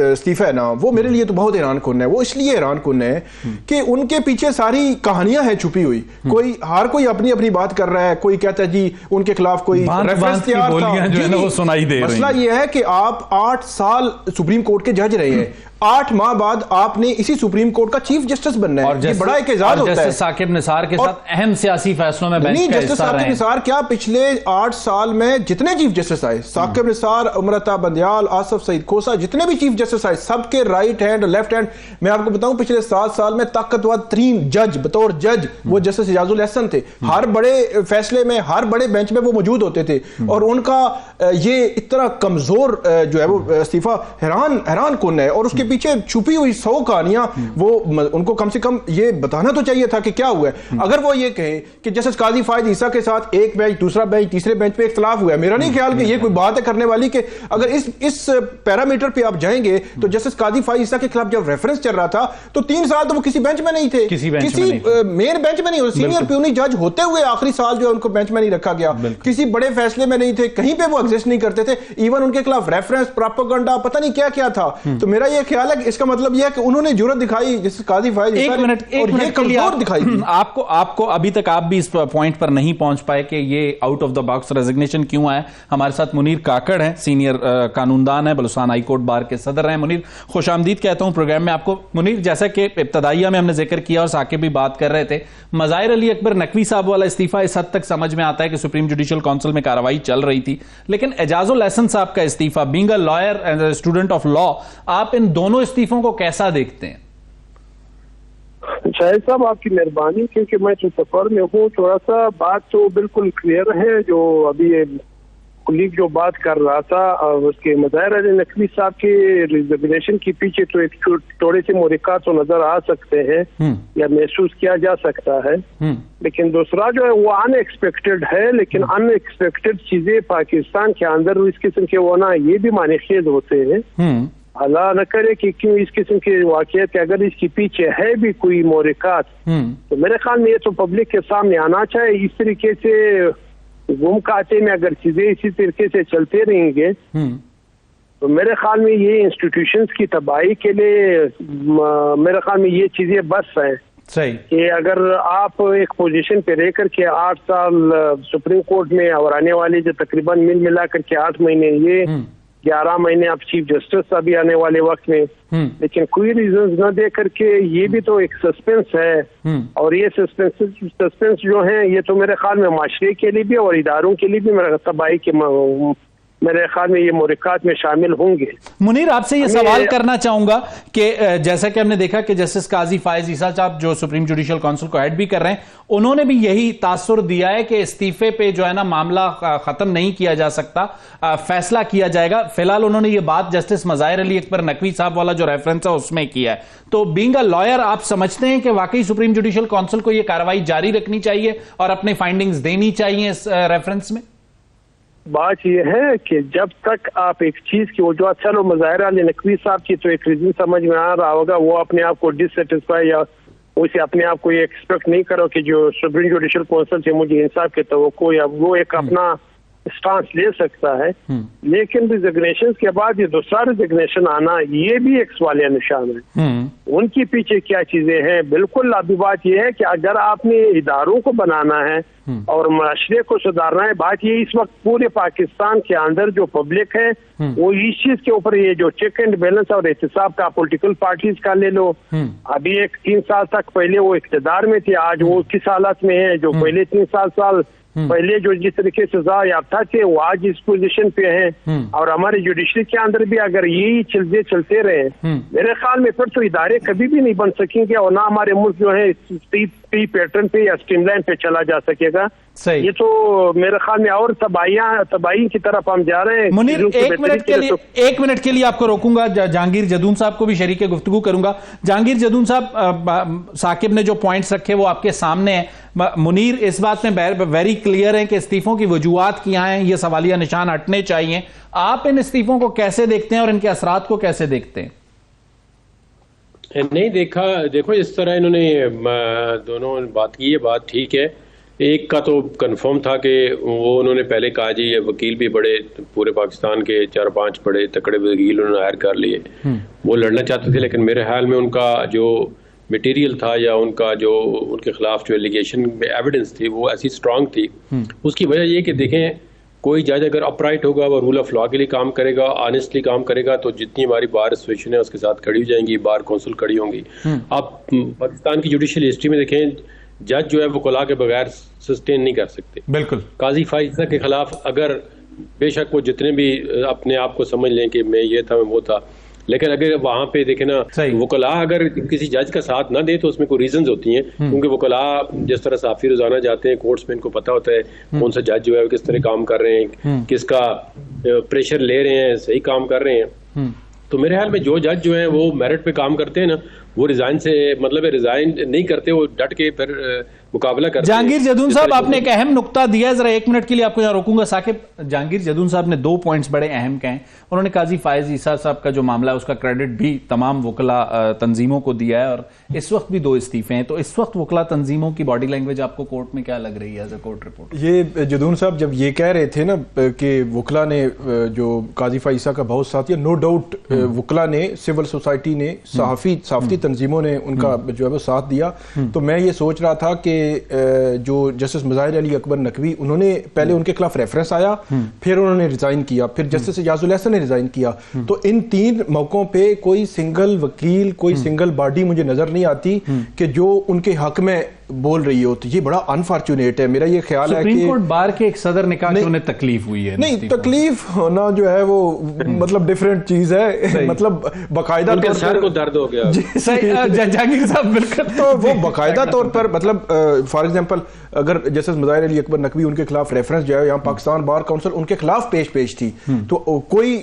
इस्तीफा है ना, वो मेरे लिए तो बहुत हैरान कुन है। वो इसलिए हैरान कुन है कि उनके पीछे सारी कहानियां हैं छुपी हुई। कोई अपनी अपनी बात कर रहा है, कोई कहता है जी उनके खिलाफ कोई रेफरेंस तैयार था। सुनाई दे मसला ये है कि आप 8 साल सुप्रीम कोर्ट के जज रहे हैं, 8 माह बाद आपने इसी सुप्रीम कोर्ट का चीफ जस्टिस बनना है, और ये बड़ा एक एजाज होता है। साकिब निसार के साथ अहम सियासी फैसलों में नहीं, जस्टिस साकिब निसार क्या पिछले 8 साल में जितने चीफ जस्टिस आए, साकिब निसार, अमृता बंदयाल, आसफ सईद खोसा, जितने भी चीफ जस्टिस आए, सबके राइट हैंड और लेफ्ट हैंड, मैं आपको बताऊं पिछले 7 साल में ताकतवर तरीन जज बतौर जज वो जस्टिस एजाजुल हसन थे। हर बड़े फैसले में, हर बड़े बेंच में वो मौजूद होते थे, और उनका ये इतना कमजोर जो है वो इस्तीफा हैरान कुन है। और उसके पीछे छुपी हुई 100 कहानियां, वो उनको कम से कम ये बताना तो चाहिए था कि क्या हुआ है। अगर वो ये कहे कि जस्टिस काजी फायद ईसा के साथ एक बेंच, दूसरा बेंच, तीसरे बेंच पे इख्तिलाफ हुआ है, मेरा नहीं ख्याल कि ये कोई बात है करने वाली कि अगर इस पैरामीटर पे आप जाएंगे तो जस्टिस काजी फायद ईसा के खिलाफ जब रेफरेंस चल रहा था तो 3 साल तो वो किसी बेंच में नहीं थे, किसी मेन बेंच में नहीं, सीनियर प्यूनी जज होते हुए आखिरी साल जो है उनको बेंच में नहीं रखा गया, किसी बड़े फैसले में नहीं थे, कहीं पे वो एग्जिस्ट नहीं करते थे। इवन उनके खिलाफ रेफरेंस, प्रोपेगेंडा, पता नहीं क्या क्या था। तो मेरा ये ख्याल है कि इसका मतलब यह है कि उन्होंने जुर्रत दिखाई, जैसे काजी फायद एक मिनट कमजोर दिखाई। आपको अभी तक आप भी इस पॉइंट पर नहीं पहुंच पाए कि ये out of the box resignation क्यों आया। हमारे साथ मुनीर काकड़ हैं, सीनियर कानूनदान है, बलूचिस्तान हाई कोर्ट बार के सदर हैं। मुनीर, खुशामदीद कहता हूं प्रोग्राम में आपको। मुनीर, जैसा कि इब्तदाइया में हमने जिक्र किया और साकिब भी बात कर रहे थे, मज़ाहिर अली अकबर नकवी साहब वाला इस्तीफा इस हद तक समझ में आता है कि सुप्रीम जुडिशियल काउंसिल में कार्रवाई चल रही थी, लेकिन एजाजुल हसन साहब का इस्तीफा, being a lawyer and student of law, आप इन दोनों इस्तीफों को कैसा देखते हैं? शाहिद साहब, आपकी मेहरबानी, क्योंकि मैं जो सफर में हूँ, थोड़ा सा बात तो बिल्कुल क्लियर है। जो अभी कुलीग जो बात कर रहा था, उसके मज़ाहिर अली नकवी साहब के रिजर्वेशन के पीछे तो एक थोड़े से मुहरिकात तो नजर आ सकते हैं या महसूस किया जा सकता है, लेकिन दूसरा जो है वो अनएक्सपेक्टेड है। लेकिन अनएक्सपेक्टेड चीजें पाकिस्तान के अंदर इस किस्म के होना ये भी मानेखेज होते हैं। अल्लाह न करे कि क्यों इस किस्म के वाक़ियत, अगर इसके पीछे है भी कोई मोहरिकात, तो मेरे ख्याल में ये तो पब्लिक के सामने आना चाहिए। इस तरीके से गुम खाते में अगर चीजें इसी तरीके से चलते रहेंगे तो मेरे ख्याल में ये इंस्टीट्यूशंस की तबाही के लिए मेरे ख्याल में ये चीजें बस हैं। सही कि अगर आप एक पोजीशन पे रह करके 8 साल सुप्रीम कोर्ट में और आने वाले जो तकरीबन मिला करके 8 महीने, ये 11 महीने आप चीफ जस्टिस अभी आने वाले वक्त में, लेकिन कोई रीजन न दे करके, ये भी तो एक सस्पेंस है। और ये सस्पेंस जो है ये तो मेरे ख्याल में माशरे के लिए भी और इदारों के लिए भी मेरा तबाही के मेरे ख्याल में ये मुहर्रिकात में शामिल होंगे। मुनीर, आपसे ये सवाल करना चाहूंगा कि जैसा कि हमने देखा कि जस्टिस काजी फायज ईसा साहब जो सुप्रीम जुडिशियल काउंसिल को हेड भी कर रहे हैं, उन्होंने भी यही तासुर दिया है कि इस्तीफे पे जो है ना मामला खत्म नहीं किया जा सकता, फैसला किया जाएगा। फिलहाल उन्होंने ये बात जस्टिस मज़ाहिर अली अकबर नकवी साहब वाला जो रेफरेंस है उसमें किया है। तो बीइंग अ लॉयर, आप समझते हैं कि वाकई सुप्रीम जुडिशियल काउंसिल को यह कार्रवाई जारी रखनी चाहिए और अपने फाइंडिंग्स देनी चाहिए इस रेफरेंस में? बात यह है कि जब तक आप एक चीज की वजूहत, चलो मज़ाहिर अली नकवी साहब की तो एक रीजन समझ में आ रहा होगा, वो अपने आप को डिससेटिस्फाई या उसे अपने आप को ये एक्सपेक्ट नहीं करो कि जो सुप्रीम जुडिशियल काउंसिल से मुझे इंसाफ के तवक्को, या वो एक अपना स्टांस ले सकता है। लेकिन रिजिग्नेशन के बाद ये दूसरा रिजिग्नेशन आना, ये भी एक सवालिया निशान है। उनके पीछे क्या चीजें हैं? बिल्कुल अभी बात यह है कि अगर आपने इदारों को बनाना है और माशरे को सुधारना है, बात ये इस वक्त पूरे पाकिस्तान के अंदर जो पब्लिक है वो इस चीज के ऊपर, ये जो चेक एंड बैलेंस और एहतिसाब का पॉलिटिकल पार्टीज का ले लो, अभी 3 साल तक पहले वो इख्तिदार में थे, आज वो किस हालत में है? जो पहले 3 साल पहले जो जिस तरीके से सजा याफ्ता थे वो आज इस पोजीशन पे हैं। और हमारे जुडिशरी के अंदर भी अगर यही चीजें चलते रहे, मेरे ख्याल में फिर तो इदारे कभी भी नहीं बन सकेंगे और ना हमारे मुल्क जो है पी पैटर्न पे या स्ट्रीमलाइन पे चला जा सकेगा। ये तो मेरे ख्याल में और तबाही की तरफ हम जा रहे हैं। मुनीर, एक मिनट के लिए आपको रोकूंगा, जहांगीर जदून साहब को भी शरीक गुफ्तगू करूंगा। जहांगीर जदून साहब, साकिब ने जो पॉइंट्स रखे वो आपके सामने है। मुनीर इस बात में वेरी क्लियर है कि इस्तीफों की वजूहात क्या हैं, ये सवालिया निशान हटने चाहिए। आप इन इस्तीफों को कैसे देखते हैं और इनके असरात को कैसे देखते हैं? नहीं देखो इस तरह इन्होंने दोनों बात की, ये बात ठीक है। एक का तो कंफर्म था कि वो उन्होंने पहले कहा जी, ये वकील भी बड़े, पूरे पाकिस्तान के 4-5 बड़े तकड़े वकील उन्होंने हायर कर लिए, वो लड़ना चाहते थे। लेकिन मेरे ख्याल में उनका जो मटेरियल था या उनका जो उनके खिलाफ जो एलिगेशन में एविडेंस थी वो ऐसी स्ट्रांग थी। उसकी वजह ये कि देखें, कोई जज अगर अपराइट होगा, वो रूल ऑफ लॉ के लिए काम करेगा, ऑनेस्टली काम करेगा, तो जितनी हमारी बार एसोसिएशन है उसके साथ खड़ी हो जाएंगी, बार काउंसिल खड़ी होंगी। आप पाकिस्तान की जुडिशियल हिस्ट्री में देखें, जज जो है वो वकला के बगैर सस्टेन नहीं कर सकते। बिल्कुल। काजी फाइज के खिलाफ अगर बेशक वो जितने भी अपने आप को समझ लें कि मैं ये था मैं वो था, लेकिन अगर वहां पे देखे ना, वकला अगर किसी जज का साथ ना दे तो उसमें कोई रीजंस होती हैं। क्योंकि वकला जिस तरह साफी रोजाना जाते हैं कोर्ट्स में, इनको पता होता है कौन सा जज जो है किस तरह काम कर रहे हैं, किसका प्रेशर ले रहे हैं, सही काम कर रहे हैं। तो मेरे ख्याल में जो जज जो है वो मेरिट पे काम करते हैं ना, वो रिजाइन से मतलब रिजाइन नहीं करते, वो डट के फिर मुकाबला करते हैं। जहांगीर जदून साहब, आपने एक अहम नुक्ता दिया है, जरा 1 मिनट के लिए आपको यहाँ रोकूंगा। साकिब, जहांगीर जदून साहब ने 2 पॉइंट्स बड़े अहम कहे। उन्होंने काजी फायज ईसा साहब का जो मामला है उसका क्रेडिट भी तमाम वकला तंजीमों को दिया है और इस वक्त भी 2 इस्तीफे हैं। तो इस वक्त वकला तंजीमों की बॉडी लैंग्वेज आपको कोर्ट में क्या लग रही है एज अ कोर्ट रिपोर्ट? ये जदून साहब जब ये कह रहे थे ना कि वकला ने जो काजी फायज ईसा का बहुत साथ, नो डाउट वकला ने, सिविल सोसाइटी ने, सहाफती तंजीमों ने उनका जो है वो साथ दिया। तो मैं ये सोच रहा था कि जो जस्टिस मज़ाहिर अली अकबर नकवी, उन्होंने पहले उनके खिलाफ रेफरेंस आया, फिर उन्होंने रिजाइन किया, फिर जस्टिस इजाजुल हसन ने रिजाइन किया। तो इन 3 मौकों पे कोई सिंगल वकील, कोई सिंगल बॉडी मुझे नजर नहीं आती कि जो उनके हक में बोल रही हो। तो ये बड़ा अनफॉर्चुनेट है। मेरा ये ख्याल है कि सुप्रीम कोर्ट बार के एक सदर ने कहा कि उन्हें तकलीफ हुई है। नहीं, तकलीफ होना जो है वो मतलब डिफरेंट चीज है। मतलब बाकायदा तौर पर को दर्द हो गया। जहांगीर साहब बिल्कुल, तो वो बाकायदा तौर पर मतलब फॉर एग्जांपल अगर जस्टिस मज़ाहिर अली अकबर नकवी उनके खिलाफ रेफरेंस जो है यहाँ पाकिस्तान बार काउंसिल उनके खिलाफ पेश थी, तो कोई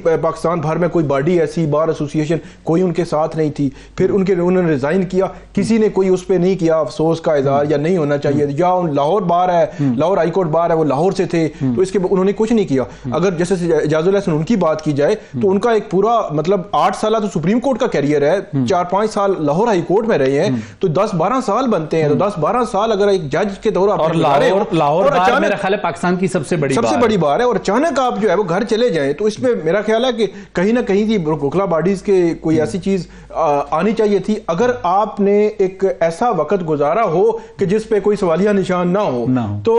पाकिस्तान भर में कोई बॉडी ऐसी, बार एसोसिएशन कोई उनके साथ नहीं थी। फिर उन्होंने रिजाइन किया, किसी ने कोई उस पर नहीं किया अफसोस का इजहार या नहीं होना चाहिए, या लाहौर बार है, लाहौर हाईकोर्ट बार है, वो लाहौर से थे, तो इसके उन्होंने कुछ नहीं किया। अगर जैसे इजाजुल हसन उनकी बात की जाए तो उनका एक पूरा मतलब 8 साल तो सुप्रीम कोर्ट का कैरियर है, 4-5 साल लाहौर हाईकोर्ट में रहे हैं, तो 10-12 साल बनते हैं। तो 10-12 साल अगर एक जज के तौर और लाहौर बार मेरा ख्याल है पाकिस्तान की सबसे बड़ी बार है, और अचानक आप जो है वो घर चले जाएं, तो इसमें मेरा ख्याल है कि कहीं ना कहीं वकला बॉडीज के कोई ऐसी चीज आनी चाहिए थी। अगर आपने एक ऐसा वक्त गुजारा हो कि जिस पे कोई सवालिया निशान ना हो तो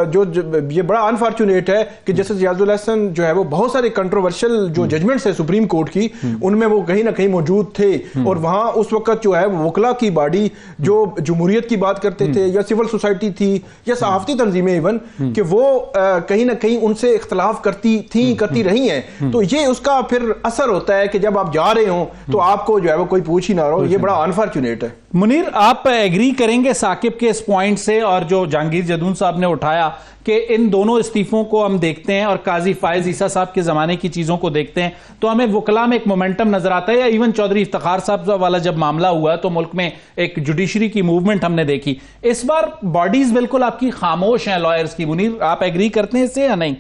जो ये बड़ा अनफॉर्चुनेट है कि जस्टिस रियाजुल हसन जो है वो बहुत सारे कंट्रोवर्शियल जो जजमेंट्स है सुप्रीम कोर्ट की उनमें वो कहीं ना कहीं मौजूद थे, और वहां उस वक्त जो है वकला की बॉडी जो जमहूरियत की बात करते थे या सिविल सोसाइटी थी या सहाफती तंजीमें इवन कि वो कहीं ना कहीं उनसे इख्तलाफ करती रही हैं, तो ये उसका फिर असर होता है कि जब आप जा रहे हो तो आपको जो है वो कोई पूछ ही ना रहो। ये बड़ा अनफॉर्चुनेट है। मुनीर, आप एग्री करेंगे साकिब के इस पॉइंट से और जो जहांगीर जदून साहब ने उठाया कि इन दोनों इस्तीफों को हम देखते हैं और काजी फायज ईसा साहब के जमाने की चीजों को देखते हैं तो हमें वकला में एक मोमेंटम नजर आता है, या इवन चौधरी इफ्तिखार साहब वाला जब मामला हुआ तो मुल्क में एक जुडिशरी की मूवमेंट हमने देखी। इस बार बॉडीज बिल्कुल आपकी खामोश हैं लॉयर्स की। मुनीर, आप एग्री करते हैं इससे या नहीं?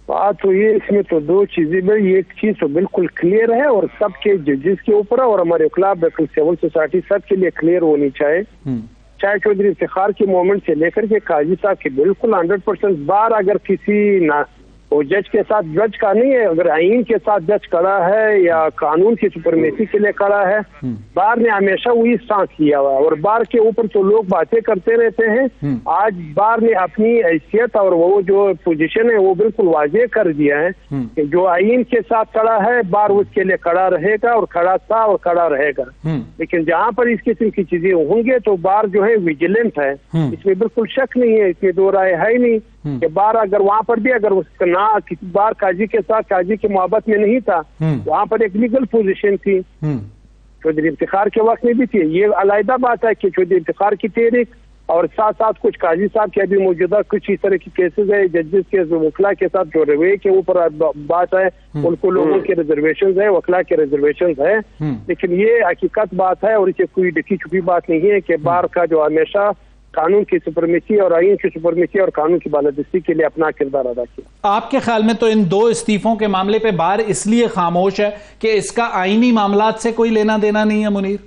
बात तो ये इसमें तो दो चीजें में, एक चीज तो बिल्कुल क्लियर है और सबके जजेस के ऊपर और हमारे खिलाफ बिल्कुल सिविल सोसाइटी सबके लिए क्लियर होनी चाहिए, चाहे चौधरी इफ्तिखार के मोमेंट से लेकर के काजी साहब के बिल्कुल 100% बार अगर किसी ना वो जज के साथ जज का नहीं है, अगर आईन के साथ जज खड़ा है या कानून की सुपरमेसी के लिए खड़ा है, बार ने हमेशा वही स्टांस किया हुआ है और बार के ऊपर तो लोग बातें करते रहते हैं। आज बार ने अपनी हैसियत और वो जो पोजीशन है वो बिल्कुल वाजे कर दिया है कि जो आईन के साथ खड़ा है बार उसके लिए खड़ा रहेगा और खड़ा था और खड़ा रहेगा। लेकिन जहाँ पर इस किस्म की चीजें होंगे तो बार जो है विजिलेंट है, इसमें बिल्कुल शक नहीं है, इसमें दो राय है ही नहीं कि बार अगर वहाँ पर भी अगर उसका ना किसी बार काजी के साथ काजी की मोहब्बत में नहीं था, वहाँ पर एक लीगल पोजीशन थी, चौधरी इफ्तिखार के वक्त में भी थी। ये अलग बात है कि चौधरी इफ्तिखार की तहरीक और साथ साथ कुछ काजी साहब के अभी मौजूदा कुछ इस तरह की केसेस है जजेस के वकला के साथ जो रवैये के ऊपर बात है, उनको लोगों के रिजर्वेशन है, वकला के रिजर्वेशन है, लेकिन ये हकीकत बात है और इसे कोई ढकी छुपी बात नहीं है कि बार का जो हमेशा कानून की सुपरमेसी और आईन की सुपरमेसी और कानून की बालादस्ती के लिए अपना किरदार अदा किया। आपके ख्याल में तो इन दो इस्तीफों के मामले पे बार इसलिए खामोश है कि इसका आईनी मामलात से कोई लेना देना नहीं है? मुनीर,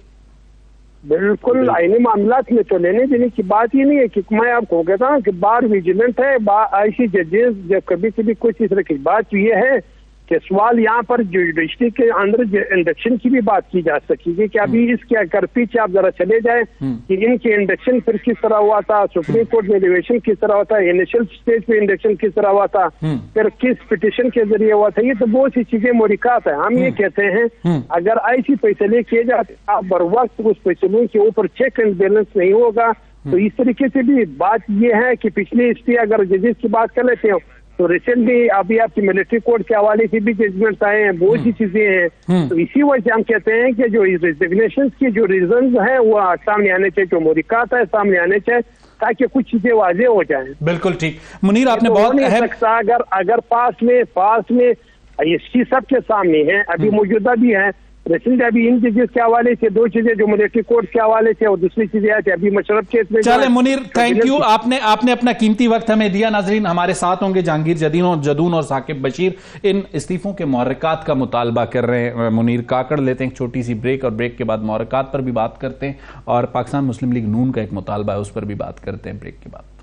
बिल्कुल आईनी मामलात में तो लेने देने की बात ही नहीं है कि मैं आपको कहता हूँ कि बार विजिलेंट है। ऐसी जजेस जब कभी कभी कुछ इस तरह की बात ये है कि सवाल यहाँ पर जुडिशरी के अंदर इंडक्शन की भी बात की जा सकेगी कि अभी इसके अगर पीछे आप जरा चले जाए कि इनके इंडक्शन फिर किस तरह हुआ था, सुप्रीम कोर्ट में एलिवेशन किस तरह हुआ था, इनिशियल स्टेज पे इंडक्शन किस तरह हुआ था, फिर किस पिटिशन के जरिए हुआ था, ये तो बहुत सी चीजें मुरीकात है। हम ये कहते हैं अगर ऐसी फैसले किए जाते आप बर वक्त उस फैसलों के ऊपर चेक एंड बैलेंस नहीं होगा तो इस तरीके से भी बात ये है कि पिछले स्टे अगर जजेस की बात कर लेते हो तो रिसेंटली अभी आपकी मिलिट्री कोर्ट के हवाले से भी जजमेंट आए हैं, बहुत सी चीजें हैं। तो इसी वजह से हम कहते हैं कि जो रेजिग्नेशन के जो रीजन है वो सामने आने चाहिए, जो मुरीकात है सामने आने चाहिए ताकि कुछ चीजें वाजे हो जाएं। बिल्कुल ठीक। मुनीर, आपने तो बहुत नहीं सकता अगर पास में ये सबके सामने है, अभी मौजूदा भी है, रिसेंट अभी इन चीज के हवाले से दो चीजें जो मिलिट्री कोर्ट के हवाले से और दूसरी चीजें आती अभी मशरफ केस में। चले मुनीर, थैंक यू, आपने अपना कीमती वक्त हमें दिया। नाजरीन, हमारे साथ होंगे जहांगीर जदून और साकिब बशीर, इन इस्तीफों के मुहर्रिकात का मुतालबा कर रहे हैं। मुनीर काकड़ लेते हैं एक छोटी सी ब्रेक और ब्रेक के बाद मुहर्रिकात पर भी बात करते हैं और पाकिस्तान मुस्लिम लीग नून का एक मुतालबा है उस पर भी बात करते हैं ब्रेक के बाद।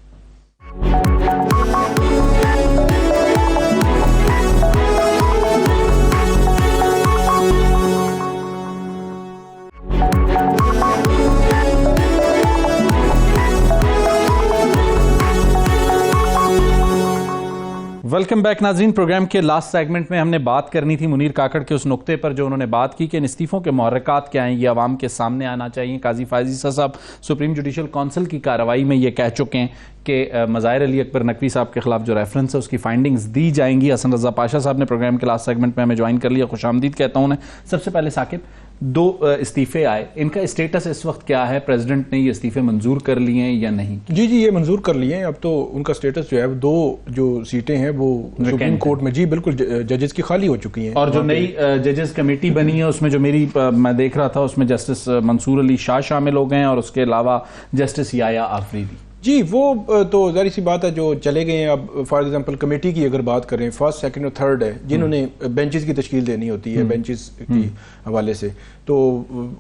वेलकम बैक नाजरीन। प्रोग्राम के लास्ट सेगमेंट में हमने बात करनी थी मुनीर काकड़ के उस नुक्ते पर जो उन्होंने बात की कि इन इस्तीफों के मुहर्रिकात क्या हैं, ये अवाम के सामने आना चाहिए। काजी फायज ईसा साहब सुप्रीम जुडिशल काउंसिल की कार्रवाई में ये कह चुके हैं कि मज़ाहिर अली अकबर नकवी साहब के खिलाफ जो रेफरेंस है उसकी फाइंडिंग्स दी जाएंगी। हसन रजा पाशा साहब ने प्रोग्राम के लास्ट सेगमेंट में हमें ज्वाइन कर लिया, खुशामदीद कहता हूँ उन्हें। सबसे पहले साकिब, दो इस्तीफे आए, इनका स्टेटस इस वक्त क्या है? प्रेसिडेंट ने ये इस्तीफे मंजूर कर लिए हैं या नहीं? जी ये मंजूर कर लिए हैं। अब तो उनका स्टेटस जो है दो जो सीटें हैं वो सुप्रीम कोर्ट में जी बिल्कुल जजेस की खाली हो चुकी हैं और जो नई जजेस कमेटी बनी है उसमें जो मैं देख रहा था उसमें जस्टिस मंसूर अली शाह शामिल हो गए हैं और उसके अलावा जस्टिस याया आफरीदी। जी, वो तो जाहिर सी बात है जो चले गए हैं। अब फॉर एग्जांपल कमेटी की अगर बात करें, फर्स्ट, सेकंड और थर्ड है जिन्होंने बेंचेस की तशकील देनी होती है बेंचेस की हवाले से, तो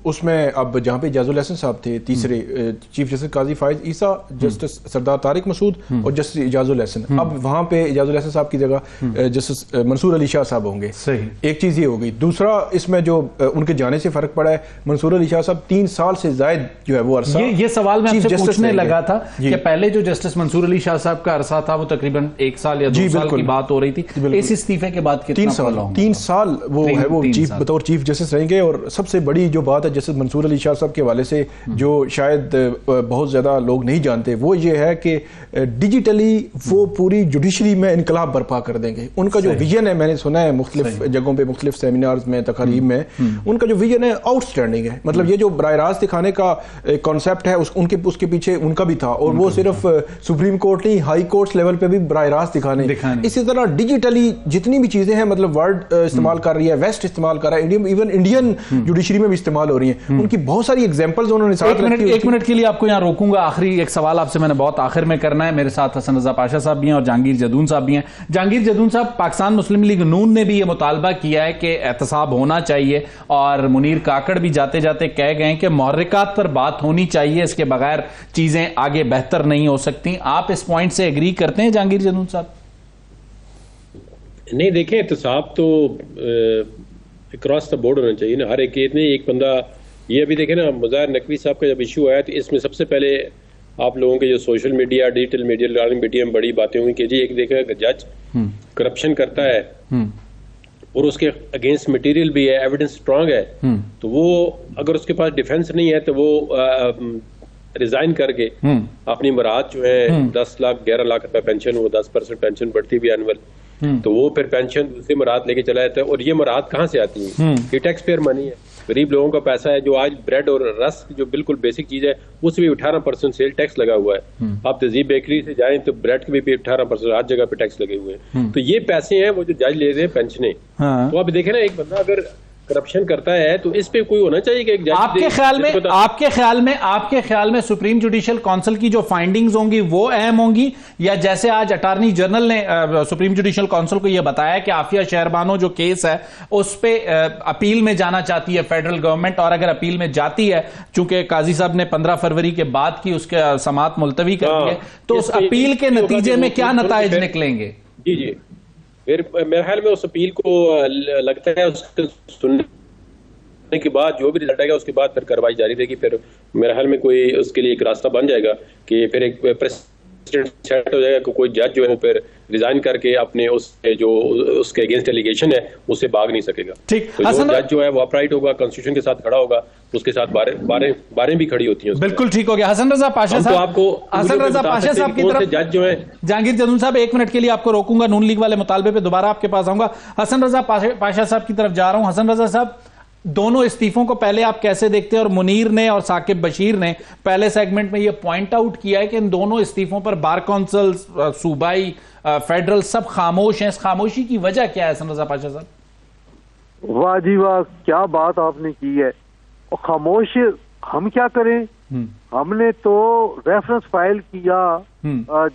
उसमें अब जहाँ पे इजाजुल हसन साहब थे तीसरे चीफ जस्टिस काजी फाइज ईसा, जस्टिस सरदार तारिक मसूद और जस्टिस इजाजुल हसन, अब वहाँ पे इजाजुल हसन साहब की जगह जस्टिस मंसूर अली शाह साहब होंगे। सही, एक चीज़ ये हो गई। दूसरा इसमें जो उनके जाने से फ़र्क पड़ा है, मंसूर अली शाह साहब 3 साल से ज़ायद जो है वो अरसा, ये सवाल मैं आपसे पूछने लगा था कि पहले जो जस्टिस मंसूर अली शाह साहब का अरसा था वो तकरीबन 1 साल या 2 साल की बात हो रही थी, इस इस्तीफे के बाद कितना 3 साल वो है वो बतौर चीफ जस्टिस रहेंगे। और सबसे बड़ी जो बात है जस्टिस मंसूर अली शाह साहब के हवाले से जो शायद बहुत ज़्यादा लोग नहीं जानते, वो ये है कि डिजिटली वो पूरी जुडिशरी में इनकलाब बर्पा कर देंगे। उनका जो विजन है, मैंने सुना है मुख्तलिफ जगहों पे, मुख्तलिफ सेमिनार्स में, तकारीब में, उनका जो विजन है आउटस्टैंडिंग है। मतलब ये जो बराह रास्त दिखाने का कॉन्सेप्ट है उसके पीछे उनका भी था, और वो सिर्फ सुप्रीम कोर्ट नहीं, हाई कोर्ट लेवल पे भी बराह रास्त दिखाने। इसी तरह डिजिटली जितनी भी चीजें हैं, मतलब वर्ड इस्तेमाल कर रही है, वेस्ट इस्तेमाल कर रहा है, इवन इंडियन जुडिशरी में भी इस्तेमाल हो रही है। उनकी बहुत सारी एग्जांपल्स उन्होंने साथ रखी। एक मिनट के लिए आपको यहाँ रोकूंगा। आखिरी एक सवाल आपसे मैंने बहुत आखिर में करना है। मेरे साथ हसन रजा पाशा साहब भी हैं और जहांगीर जदून साहब भी हैं। जहांगीर जदून साहब, पाकिस्तान मुस्लिम लीग नून ने भी ये मुतालबा किया है कि एहतसाब होना चाहिए, और मुनीर काकड़ भी जाते जाते कह गए कि मुहर्रिकात पर बात होनी चाहिए, इसके बगैर चीजें आगे बेहतर नहीं हो सकती। आप इस पॉइंट से एग्री करते हैं जहांगीर जदून साहब? नहीं, देखें, एहतसाब तो अक्रॉस द बोर्ड होना चाहिए ना, हर एक केस में। एक बंदा, ये अभी देखें ना, मुज़ाहिर नकवी साहब का जब इशू आया तो इसमें सबसे पहले आप लोगों के जो सोशल मीडिया, डिजिटल मीडिया में बड़ी बातें हुई कि जी एक देखें कि जज करप्शन करता है और उसके अगेंस्ट मटेरियल भी है, एविडेंस स्ट्रांग है, तो वो अगर उसके पास डिफेंस नहीं है तो वो रिजाइन करके अपनी मुराद जो है 10 लाख 11 लाख रुपए पेंशन, वो 10% पेंशन बढ़ती भी एनुअल, तो वो फिर पेंशन दूसरी मुराद लेके चला जाता है। और ये मुराद कहाँ से आती है? ये टैक्स पेयर मनी है, गरीब लोगों का पैसा है। जो आज ब्रेड और रस्क जो बिल्कुल बेसिक चीज है, उसमें भी 18% सेल टैक्स लगा हुआ है। आप तहजीब बेकरी से जाएं तो ब्रेड के भी 18% हर जगह पे टैक्स लगे हुए हैं। तो ये पैसे हैं वो जो जज ले रहे हैं पेंशनें। तो आप देखें ना, एक बंदा अगर करप्शन करता है तो इस पे कोई होना चाहिए कि एक जज आपके ख्याल में सुप्रीम जुडिशियल काउंसिल की जो फाइंडिंग्स होंगी वो अहम होंगी, या जैसे आज अटॉर्नी जनरल ने सुप्रीम जुडिशियल काउंसिल को यह बताया कि आफिया शहरबानो जो केस है उस पे अपील में जाना चाहती है फेडरल गवर्नमेंट, और अगर अपील में जाती है, चूंकि काजी साहब ने 15 फरवरी के बाद की उसके समाअत मुलतवी कर दी है, तो उस अपील के नतीजे में क्या नताइज निकलेंगे? जी जी, फिर मेरे ख्याल में उस अपील को लगता है उसके सुनने के बाद जो भी रिजल्ट आएगा उसके बाद फिर कार्रवाई जारी रहेगी। फिर मेरे ख्याल में कोई उसके लिए एक रास्ता बन जाएगा कि फिर एक प्रेसिडेंट सेट हो जाएगा कि कोई जज जो है वो फिर रिजाइन करके अपने उसके अगेंस्ट एलिगेशन है उससे भाग नहीं सकेगा। ठीक, तो जो जज जो है वो अपराइट होगा, कॉन्स्टिट्यूशन के साथ खड़ा होगा, उसके साथ बारें भी खड़ी होती हैं। बिल्कुल ठीक हो गया। हसन रजा पाशा साहब, हसन रजा पाशा साहब की तरफ जज जो है, जहांगीर जदून साहब, 1 मिनट के लिए आपको रोकूंगा, नून लीग वाले मुतालबे पे दोबारा आपके पास आऊंगा। हसन रजा पाशा साहब की तरफ जा रहा हूं। हसन रजा साहब, दोनों इस्तीफों को पहले आप कैसे देखते हैं? और मुनीर ने और साकिब बशीर ने पहले सेगमेंट में यह पॉइंट आउट किया है कि इन दोनों इस्तीफों पर बार काउंसिल, सूबाई, फेडरल सब खामोश हैं। इस खामोशी की वजह क्या है हसन रजा पाशा साहब? वाह जी वाह, क्या बात आपने की है। और खामोश हम क्या करें? हमने तो रेफरेंस फाइल किया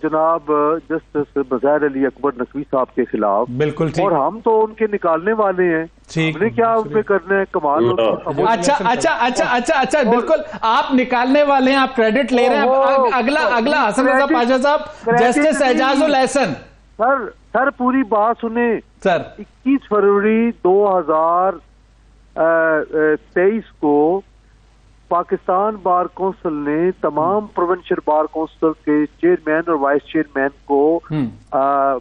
जनाब जस्टिस मुज़ाहिर अली अकबर नकवी साहब के खिलाफ। बिल्कुल ठीक। और हम तो उनके निकालने वाले हैं, हमने क्या उन पे करना है? कमाल। अच्छा, बिल्कुल आप निकालने वाले हैं, आप क्रेडिट ले रहे हैं। अगला हसन रजा पाशा साहब, जस्टिस एजाजुल एहसन। सर पूरी बात सुने सर। 21 फरवरी 2023 को पाकिस्तान बार काउंसिल ने तमाम प्रोविंशियल बार काउंसिल के चेयरमैन और वाइस चेयरमैन को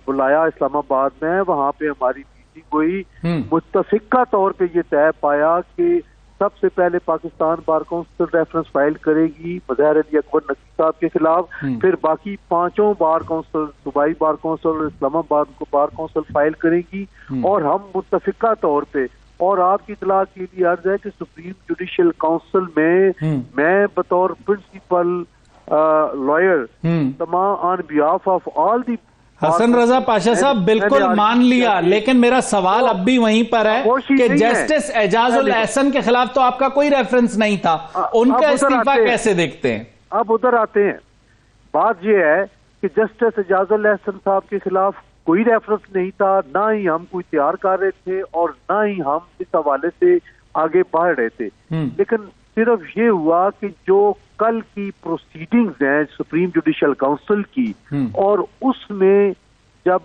बुलाया इस्लामाबाद में। वहां पे हमारी मीटिंग हुई। मुत्तफिका तौर पे ये तय पाया कि सबसे पहले Pakistan bar council reference file करेगी मुज़ाहिर अली अकबर नकवी साहब के खिलाफ, फिर बाकी 5 बार काउंसिल, सूबाई bar council, Islamabad bar council file करेगी। और हम मुत्तफिका तौर पे, और आपकी इतला के लिए अर्ज है कि सुप्रीम जुडिशियल काउंसिल में मैं बतौर प्रिंसिपल लॉयर तमाम ऑन बिहाफ ऑफ ऑल दी। हसन रजा पाशा साहब, बिल्कुल मान लिया, लेकिन मेरा सवाल अब भी वहीं पर है कि जस्टिस एजाजुल एहसन के खिलाफ तो आपका कोई रेफरेंस नहीं था, उनका इस्तीफा कैसे देखते हैं? अब उधर आते हैं। बात यह है कि जस्टिस एजाजुल एहसन साहब के खिलाफ कोई रेफरेंस नहीं था, ना ही हम कोई तैयार कर रहे थे और ना ही हम इस हवाले से आगे बढ़ रहे थे। लेकिन सिर्फ ये हुआ कि जो कल की प्रोसीडिंग्स हैं सुप्रीम जुडिशल काउंसिल की, और उसमें जब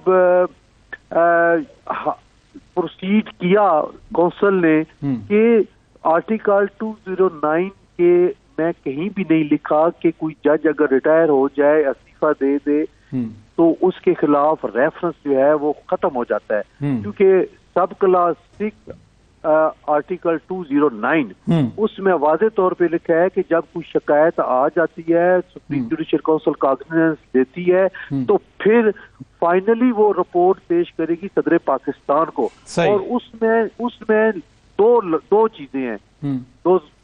प्रोसीड किया काउंसिल ने कि आर्टिकल 209 के मैं कहीं भी नहीं लिखा कि कोई जज अगर रिटायर हो जाए, इस्तीफा दे दे, तो उसके खिलाफ रेफरेंस जो है वो खत्म हो जाता है, क्योंकि सब क्लास 6 आर्टिकल 209 उसमें वाज़े तौर पे लिखा है कि जब कोई शिकायत आ जाती है, सुप्रीम जुडिशल काउंसिल कॉग्निजेंस देती है, तो फिर फाइनली वो रिपोर्ट पेश करेगी सदर पाकिस्तान को। और उसमें दो चीजें हैं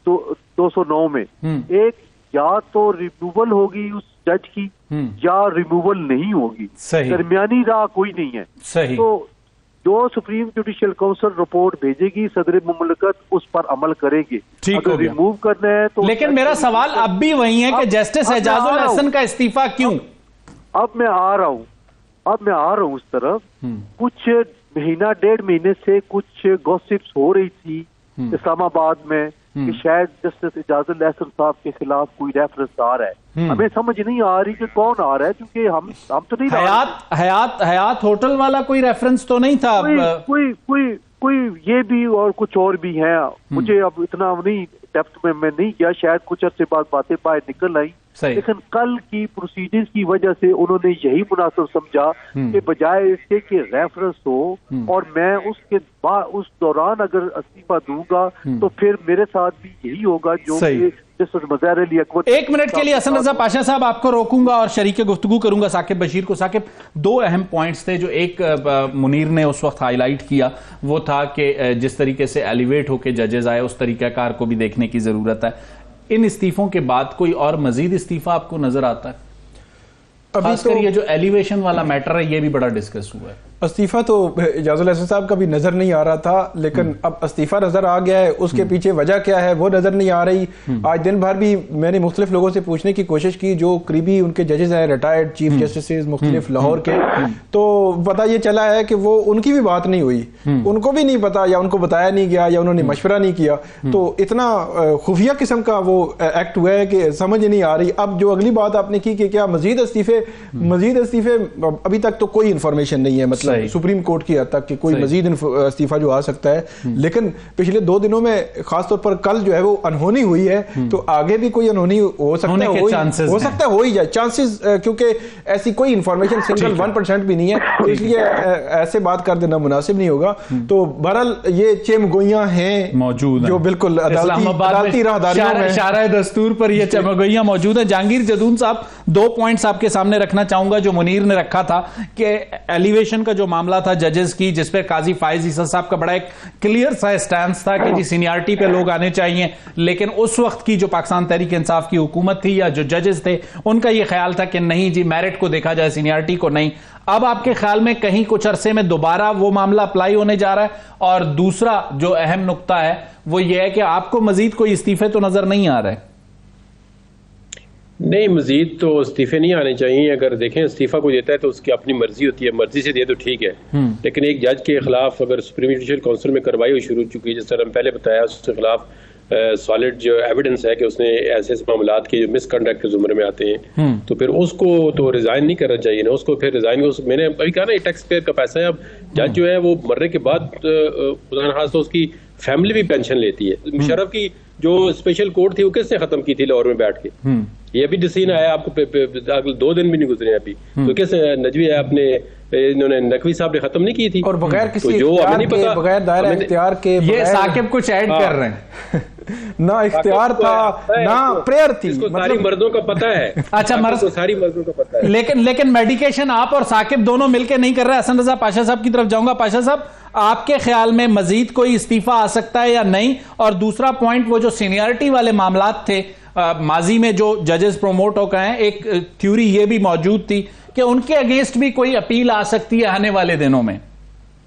209 में, एक या तो रिमूवल होगी उस जज की या रिमूवल नहीं होगी, दरमियानी राह कोई नहीं है। सही। तो जो सुप्रीम जुडिशल काउंसिल रिपोर्ट भेजेगी सदर मुमलकत उस पर अमल करेंगे। अगर रिमूव करना है तो, लेकिन मेरा सवाल अब भी वही है कि जस्टिस एजाजुल एहसन का इस्तीफा क्यों? अब मैं आ रहा हूं उस तरफ। कुछ महीना 1.5 महीने से कुछ गॉसिप्स हो रही थी इस्लामाबाद में कि शायद जस्टिस एजाजुल एहसन साहब के खिलाफ कोई रेफरेंस आ रहा है। हमें समझ नहीं आ रही कि कौन आ रहा है, क्योंकि हम तो नहीं। हयात होटल वाला कोई रेफरेंस तो नहीं था? कोई ये भी और कुछ और भी है, मुझे अब इतना नहीं डेप्थ में मैं नहीं गया, शायद कुछ अर्से बाद बातें बाहर निकल आई। लेकिन कल की प्रोसीडिंग्स की वजह से उन्होंने यही मुनासिब समझा कि बजाय इसके कि रेफरेंस हो और मैं उसके बाद उस दौरान अगर इस्तीफा दूंगा तो फिर मेरे साथ भी यही होगा जो कि मज़ार अली अकबर। 1 मिनट के लिए हसन रजा पाशा साहब आपको रोकूंगा और शरीके गुफ्तगू करूंगा साकिब बशीर को। साकिब, 2 अहम पॉइंट्स थे जो एक मुनीर ने उस वक्त हाईलाइट किया, वो था कि जिस तरीके से एलिवेट होकर जजेस आए उस तरीकाकार को भी देखने की जरूरत है। इन इस्तीफों के बाद कोई और मजीद इस्तीफा आपको नजर आता है? खासकर ये जो एलिवेशन वाला मैटर है ये भी बड़ा डिस्कस हुआ है। इस्तीफा तो एजाजुल एहसन साहब का भी नजर नहीं आ रहा था, लेकिन अब इस्तीफा नजर आ गया है, उसके पीछे वजह क्या है वो नजर नहीं आ रही। आज दिन भर भी मैंने मुख्तलिफ लोगों से पूछने की कोशिश की जो करीबी उनके जजेस हैं, रिटायर्ड चीफ जस्टिस मुख्तलिफ लाहौर के, तो पता ये चला है कि वो उनकी भी बात नहीं हुई, उनको भी नहीं पता या उनको बताया नहीं गया या उन्होंने मशवरा नहीं किया। तो इतना खुफिया किस्म का वो एक्ट हुआ है कि समझ नहीं आ रही। अब जो अगली बात आपने की कि क्या मजीद इस्तीफे अभी तक तो कोई इंफॉर्मेशन नहीं है, मतलब सुप्रीम कोर्ट की हद तक कि कोई मजीद इस्तीफा जो आ सकता है। लेकिन पिछले 2 दिनों में खासतौर पर कल जो है वो अनहोनी हुई है, तो आगे भी कोई अनहोनी हो सकता है, हो ही जाए चांसेस, क्योंकि ऐसी कोई इंफॉर्मेशन सिंगल 1% भी नहीं है, तो इसलिए ऐसे बात कर देना मुनासिब नहीं होगा। तो बहरहाल ये चमगोइयां हैं मौजूद जो बिल्कुल अदालती राहदारियों में इशारा दस्तूर पर ये चमगोइयां मौजूद है। जहांगीर जदून साहब, 2 पॉइंट्स आपके सामने रखना चाहूंगा जो मुनीर ने रखा था कि एलिवेशन का जो मामला था जजेस की, जिस पे काजी फाइज ईसा साहब का बड़ा एक क्लियर सा स्टैंस था कि जी सीनियरिटी पे लोग आने चाहिए, लेकिन उस वक्त की जो पाकिस्तान तहरीक इंसाफ की हुकूमत थी या जो जजेस थे उनका ये ख्याल था कि नहीं जी मेरिट को देखा जाए, सीनियरिटी को नहीं। अब आपके ख्याल में कहीं कुछ अरसे में दोबारा वो मामला अप्लाई होने जा रहा है? और दूसरा जो अहम नुक्ता है वो ये है कि आपको मजीद कोई इस्तीफे तो नजर नहीं आ रहे? नहीं, मजीद तो इस्तीफे नहीं आने चाहिए। अगर देखें इस्तीफा को देता है तो उसकी अपनी मर्जी होती है, मर्जी से दे तो ठीक है, लेकिन एक जज के खिलाफ अगर सुप्रीम जुडिशल काउंसिल में कार्रवाई शुरू हो चुकी है, जिस तरह पहले बताया, उसके खिलाफ सॉलिड जो एविडेंस है कि उसने ऐसे मामलात के जो मिसकंडक्ट के जुमरे में आते हैं, तो फिर उसको तो रिजाइन नहीं करना चाहिए ना, उसको फिर रिजाइन, मैंने अभी कहा ना, टैक्स पेयर का पैसा है। अब जज जो है वो मरने के बाद तो उसकी फैमिली भी पेंशन लेती है। मुशर्रफ की जो स्पेशल कोर्ट थी वो किसने खत्म की थी लाहौर में बैठ के? ये अभी डिसीजन आया, आपको 2 दिन भी नहीं गुजरे अभी, तो किस नजवी है अपने इन्होंने नकवी साहब ने खत्म नहीं की थी, और बगैर किसी तो जो हमें नहीं पता, बगैर दायरा इख्तियार के, ये साकिब कुछ ऐड कर रहे हैं ना इख्तियार था ना प्रेयर थी, मतलब सारी मर्दों का पता है। अच्छा, मर्द सारी मर्दों का पता है, लेकिन मेडिकेशन आप और साकिब दोनों मिलकर नहीं कर रहे। हसन रजा पाशा साहब की तरफ जाऊंगा। पाशा साहब, आपके ख्याल में मजीद कोई इस्तीफा आ सकता है या नहीं? और दूसरा पॉइंट, वो जो सीनियरिटी वाले मामलात थे माजी में जो जजेस प्रमोट हो गए हैं, एक थ्योरी ये भी मौजूद थी कि उनके अगेंस्ट भी कोई अपील आ सकती है आने वाले दिनों में।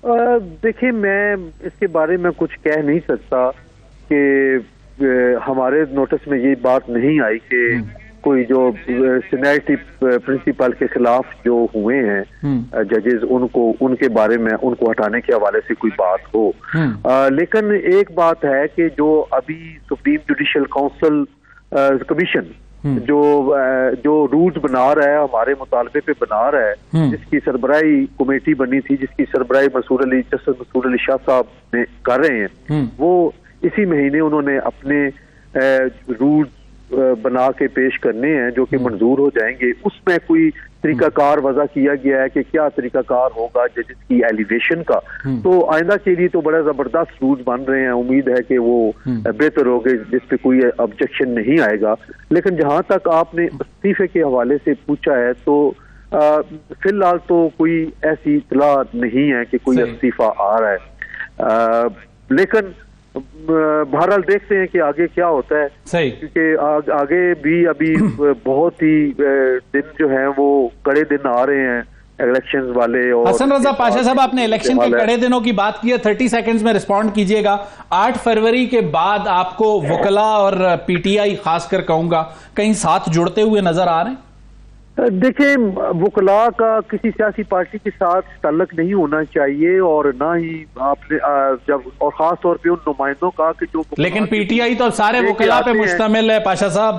देखिए, मैं इसके बारे में कुछ कह नहीं सकता कि हमारे नोटिस में ये बात नहीं आई कि कोई जो सीनियरिटी प्रिंसिपल के खिलाफ जो हुए हैं जजेस, उनको उनके बारे में उनको हटाने के हवाले से कोई बात हो। लेकिन एक बात है कि जो अभी सुप्रीम जुडिशियल काउंसिल कमीशन जो रूल्स बना रहा है, हमारे मुतालबे पे बना रहा है, जिसकी सरबराही कमेटी बनी थी, जिसकी सरबराही जस्टिस मसूर अली शाह साहब ने कर रहे हैं, वो इसी महीने उन्होंने अपने रूल्स बना के पेश करने हैं जो कि मंजूर हो जाएंगे। उसमें कोई तरीकाकार वजह किया गया है कि क्या तरीकाकार होगा जजेस की एलिवेशन का। तो आइंदा के लिए तो बड़ा जबरदस्त रूल्स बन रहे हैं, उम्मीद है कि वो बेहतर होंगे, जिस पे कोई ऑब्जेक्शन नहीं आएगा। लेकिन जहां तक आपने इस्तीफे के हवाले से पूछा है, तो फिलहाल तो कोई ऐसी इतला नहीं है कि कोई इस्तीफा आ रहा है। लेकिन बहरहाल देखते हैं कि आगे क्या होता है। सही, क्योंकि आगे भी अभी बहुत ही दिन जो है वो कड़े दिन आ रहे हैं इलेक्शंस वाले। और हसन रजा पाशा साहब, आपने इलेक्शन के कड़े दिनों की बात की है, 30 सेकंड्स में रिस्पॉन्ड कीजिएगा। 8 फरवरी के बाद आपको वकला और पीटीआई खासकर कहूंगा कहीं साथ जुड़ते हुए नजर आ रहे हैं? देखिए, वकला का किसी सियासी पार्टी के साथ ताल्लुक नहीं होना चाहिए, और ना ही आपने जब, और खास तौर पे उन नुमाइंदों का कि जो, लेकिन पीटीआई तो सारे वकला पे मुश्तमिल है पाशा साहब।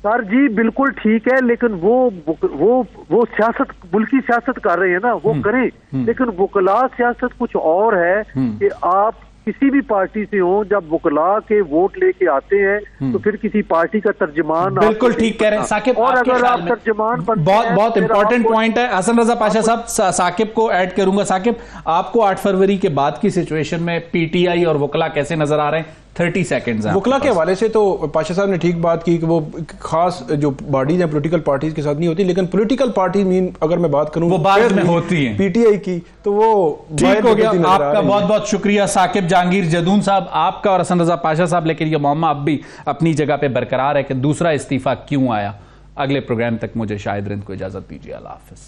सर जी बिल्कुल ठीक है, लेकिन वो सियासत, मुल्की सियासत कर रहे हैं ना, वो करें। लेकिन वकला सियासत कुछ और है कि आप किसी भी पार्टी से हो, जब वकला के वोट लेके आते हैं तो फिर किसी पार्टी का तर्जमान, बिल्कुल ठीक कह रहे हैं साकिब। और अगर आप तर्जमान बहुत इंपॉर्टेंट पॉइंट है हसन रजा पाशा साहब, साकिब को ऐड करूंगा। साकिब, आपको 8 फरवरी के बाद की सिचुएशन में पीटीआई और वकला कैसे नजर आ रहे हैं? 30 सेकंड्स हैं। वकला के हवाले से तो पाशा साहब ने ठीक बात की कि वो खास जो बॉडीज हैं पॉलिटिकल पार्टीज के साथ नहीं होती, लेकिन पॉलिटिकल पार्टी मीन अगर मैं बात करूं वो बाद में होती है पीटीआई की, तो वो ठीक हो गया। आपका बहुत बहुत शुक्रिया साकिब जहांगीर जदून साहब, आपका और हसन रजा पाशा साहब। लेकिन ये मामला अब भी अपनी जगह पे बरकरार है कि दूसरा इस्तीफा क्यों आया। अगले प्रोग्राम तक मुझे शाहिद रिंद को इजाजत दीजिए। अल्लाह हाफिज।